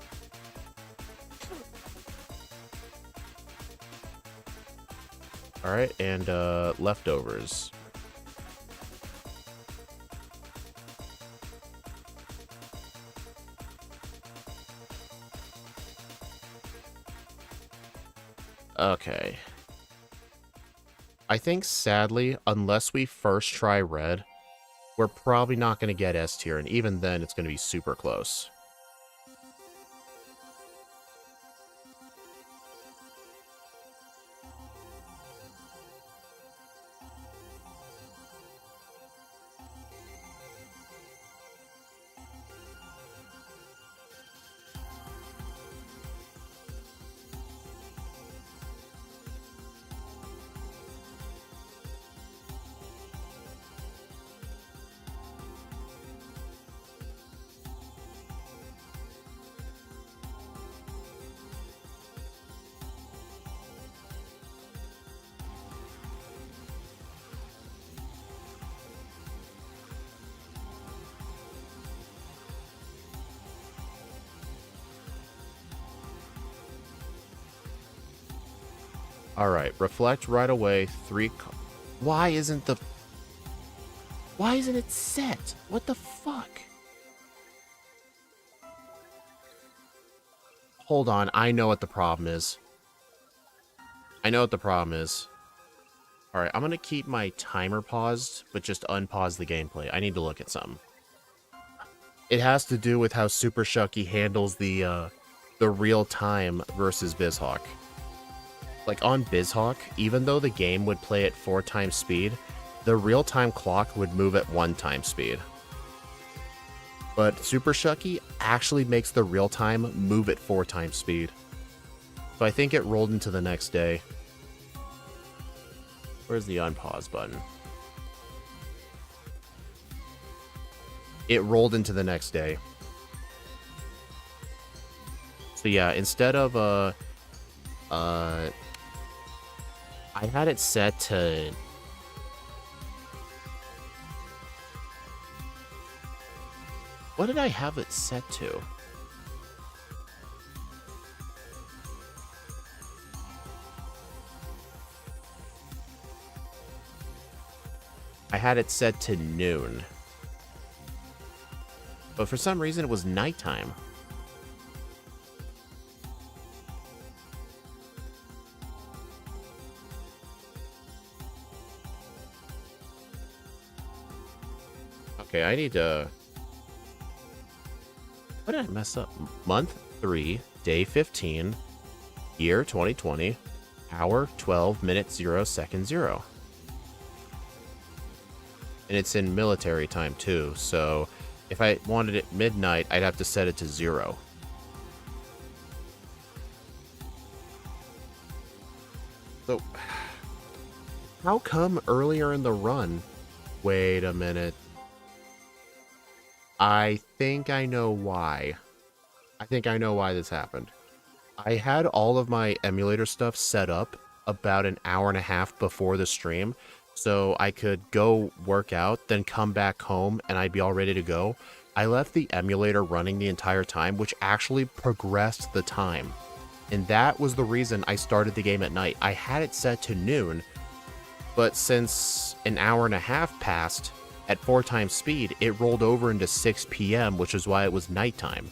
Alright, and leftovers. Okay. I think, sadly, unless we first try red, we're probably not going to get S tier, and even then it's going to be super close. Alright, reflect right away. Why isn't it set? What the fuck? Hold on, I know what the problem is. Alright, I'm gonna keep my timer paused, but just unpause the gameplay. I need to look at something. It has to do with how Super Shucky handles the real time versus BizHawk. Like on BizHawk, even though the game would play at 4 times speed, the real-time clock would move at 1 time speed. But Super Shucky actually makes the real-time move at 4 times speed. So I think it rolled into the next day. Where's the unpause button? It rolled into the next day. So yeah, instead of I had it set to... What did I have it set to? I had it set to noon. But for some reason it was nighttime. Okay, I need to... What did I mess up? Month 3, day 15, year 2020, hour 12, minute 0, second 0. And it's in military time too, so if I wanted it midnight, I'd have to set it to 0. So, how come earlier in the run? Wait a minute. I think I know why. I think I know why this happened. I had all of my emulator stuff set up about an hour and a half before the stream, so I could go work out, then come back home, and I'd be all ready to go. I left the emulator running the entire time, which actually progressed the time. And that was the reason I started the game at night. I had it set to noon, but since an hour and a half passed, at 4 times speed, it rolled over into 6 p.m., which is why it was nighttime.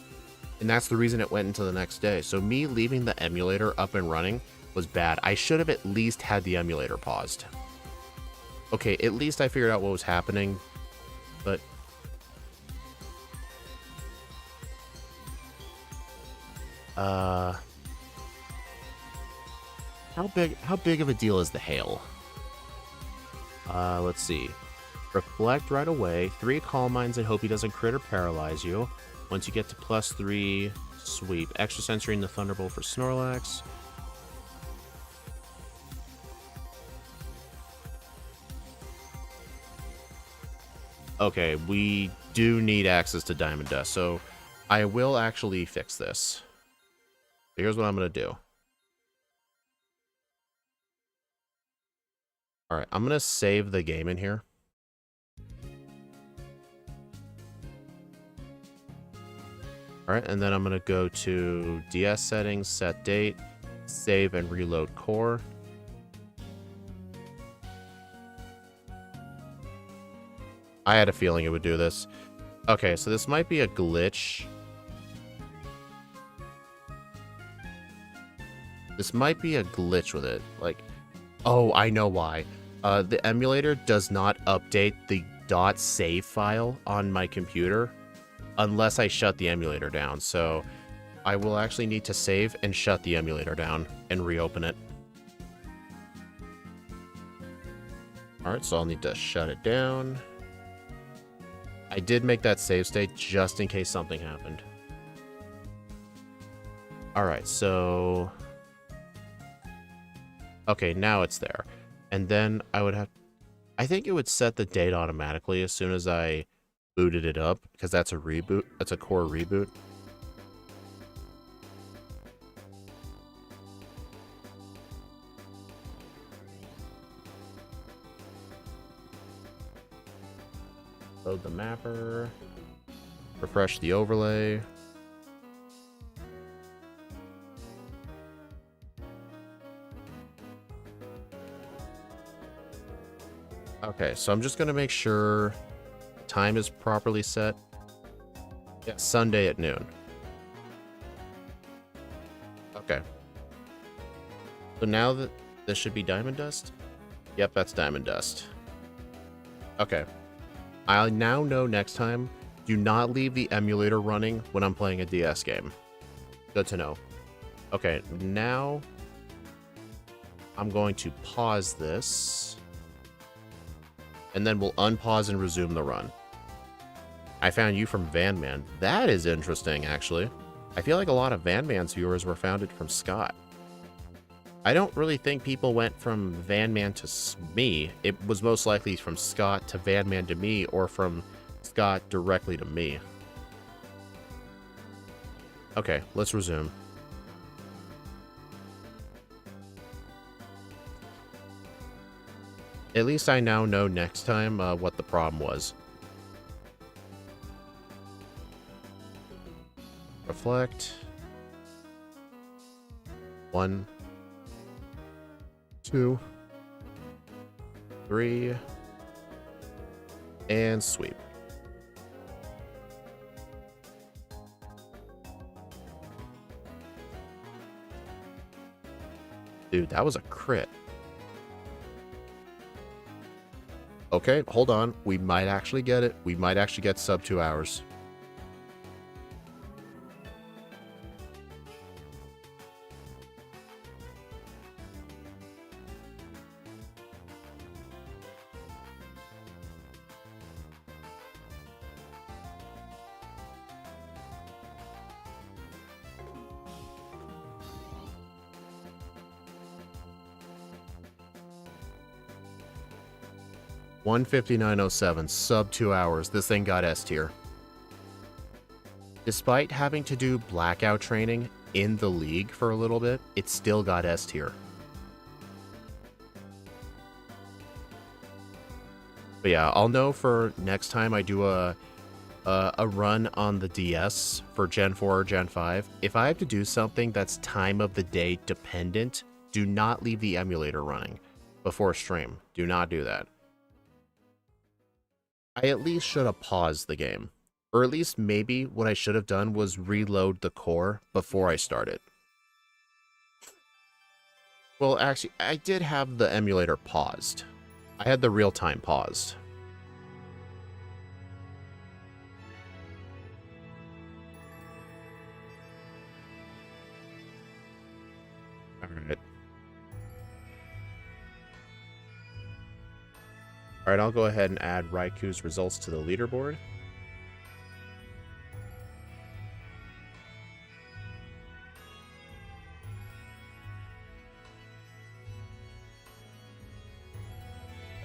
And that's the reason it went into the next day. So me leaving the emulator up and running was bad. I should have at least had the emulator paused. Okay, at least I figured out what was happening, but... How big of a deal is the hail? Let's see. Reflect right away. 3 calm mines and hope he doesn't crit or paralyze you. Once you get to +3, sweep. Extra sensory in the Thunderbolt for Snorlax. Okay, we do need access to Diamond Dust, so I will actually fix this. Here's what I'm going to do. Alright, I'm going to save the game in here. Alright, and then I'm going to go to DS settings, set date, save and reload core. I had a feeling it would do this. Okay, so this might be a glitch. This might be a glitch with it. Like, oh, I know why. The emulator does not update the .save file on my computer unless I shut the emulator down. So I will actually need to save and shut the emulator down and reopen it. Alright, so I'll need to shut it down. I did make that save state just in case something happened. Alright, so... Okay, now it's there. And then I would have... I think it would set the date automatically as soon as I booted it up, because that's a reboot. That's a core reboot. Load the mapper. Refresh the overlay. Okay, so I'm just gonna make sure the time is properly set. Yeah, Sunday at noon. Okay. So now that this should be diamond dust? Yep, that's diamond dust. Okay. I now know next time, do not leave the emulator running when I'm playing a DS game. Good to know. Okay, now I'm going to pause this. And then we'll unpause and resume the run. I found you from Van Man. That is interesting, actually. I feel like a lot of Van Man's viewers were founded from Scott. I don't really think people went from Van Man to me. It was most likely from Scott to Van Man to me, or from Scott directly to me. Okay, let's resume. At least I now know next time what the problem was. Reflect. 1, 2, 3, and sweep. Dude, that was a crit. Okay, hold on. We might actually get it. We might actually get sub 2 hours. $159.07, sub 2 hours. This thing got S tier. Despite having to do blackout training in the league for a little bit, it still got S tier. But yeah, I'll know for next time I do a run on the DS for Gen 4 or Gen 5. If I have to do something that's time of the day dependent, do not leave the emulator running before stream. Do not do that. I at least should have paused the game. Or at least maybe what I should have done was reload the core before I started. Well, actually, I did have the emulator paused. I had the real-time paused. Alright. Alright, I'll go ahead and add Raikou's results to the leaderboard.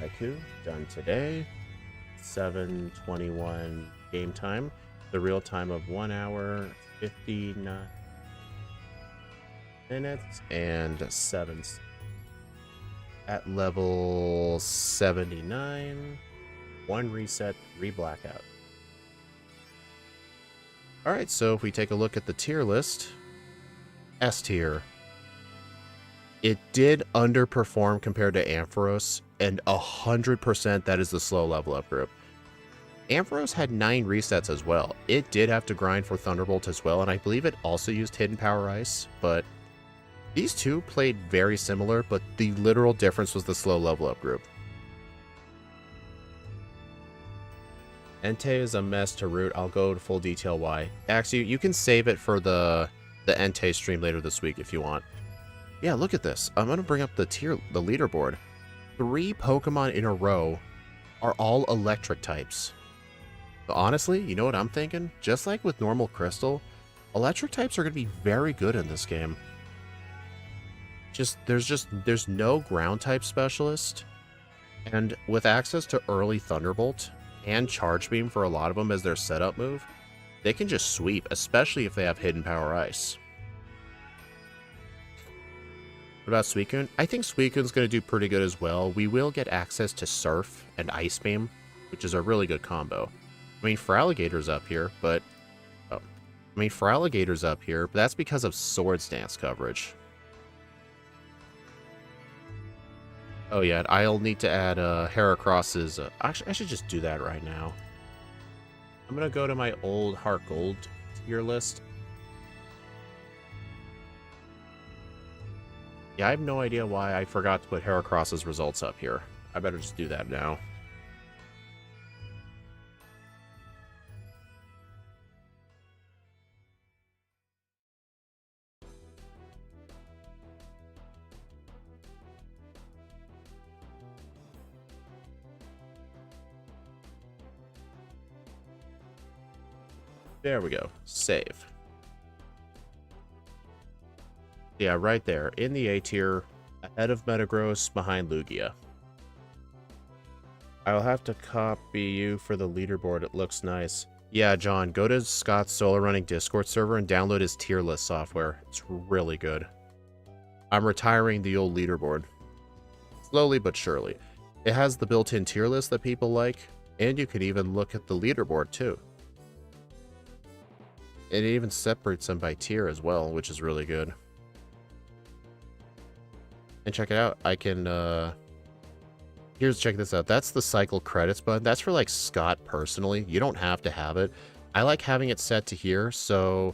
Raikou, done today. 7:21 game time. The real time of 1 hour, 59 minutes, and 7 at level 79. 1 reset, 3 blackout. Alright, so if we take a look at the tier list, S tier. It did underperform compared to Ampharos, and 100% that is the slow level up group. Ampharos had 9 resets as well. It did have to grind for Thunderbolt as well, and I believe it also used Hidden Power Ice, but these two played very similar, but the literal difference was the slow level up group. Entei is a mess to root. I'll go to full detail why. Actually, you can save it for the Entei stream later this week if you want. Yeah, look at this. I'm going to bring up the leaderboard. 3 Pokemon in a row are all electric types. But honestly, you know what I'm thinking? Just like with normal Crystal, electric types are going to be very good in this game. There's no ground type specialist, and with access to early Thunderbolt and Charge Beam for a lot of them as their setup move, they can just sweep, especially if they have Hidden Power Ice. What about Suicune? I think Suicune's going to do pretty good as well. We will get access to Surf and Ice Beam, which is a really good combo. I mean, Feraligator's up here, but that's because of Swords Dance coverage. Oh yeah, I'll need to add Heracross's. Actually, I should just do that right now. I'm gonna go to my old Heartgold tier list. Yeah, I have no idea why I forgot to put Heracross's results up here. I better just do that now. There we go. Save. Yeah, right there. In the A tier, ahead of Metagross, behind Lugia. I'll have to copy you for the leaderboard. It looks nice. Yeah, John, go to Scott's solo running Discord server and download his tier list software. It's really good. I'm retiring the old leaderboard. Slowly but surely. It has the built-in tier list that people like, and you can even look at the leaderboard too. It even separates them by tier as well, which is really good. And check it out. I can, check this out. That's the cycle credits button. That's for, like, Scott personally. You don't have to have it. I like having it set to here, so...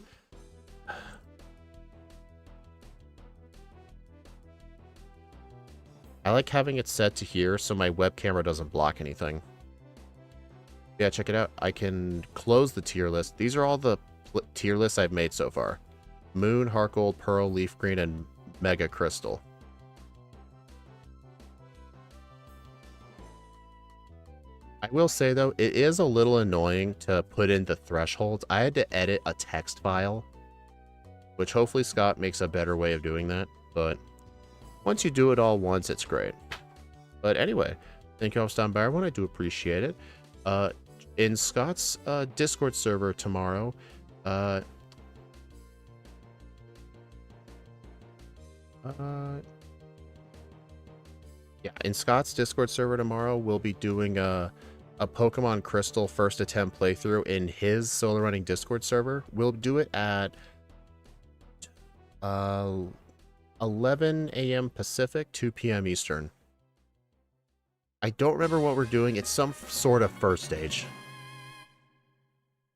I like having it set to here so my web camera doesn't block anything. Yeah, check it out. I can close the tier list. These are all the tier lists I've made so far. Moon, Heartgold, Pearl, Leaf Green, and Mega Crystal. I will say, though, it is a little annoying to put in the thresholds. I had to edit a text file, which hopefully Scott makes a better way of doing that. But once you do it all once, it's great. But anyway, thank you all for stopping by, everyone. I do appreciate it. In Scott's Discord server tomorrow, yeah, in Scott's Discord server tomorrow, we'll be doing a Pokemon Crystal first attempt playthrough in his solo running Discord server. We'll do it at 11 a.m. Pacific, 2 p.m. Eastern. I don't remember what we're doing. It's some sort of first stage.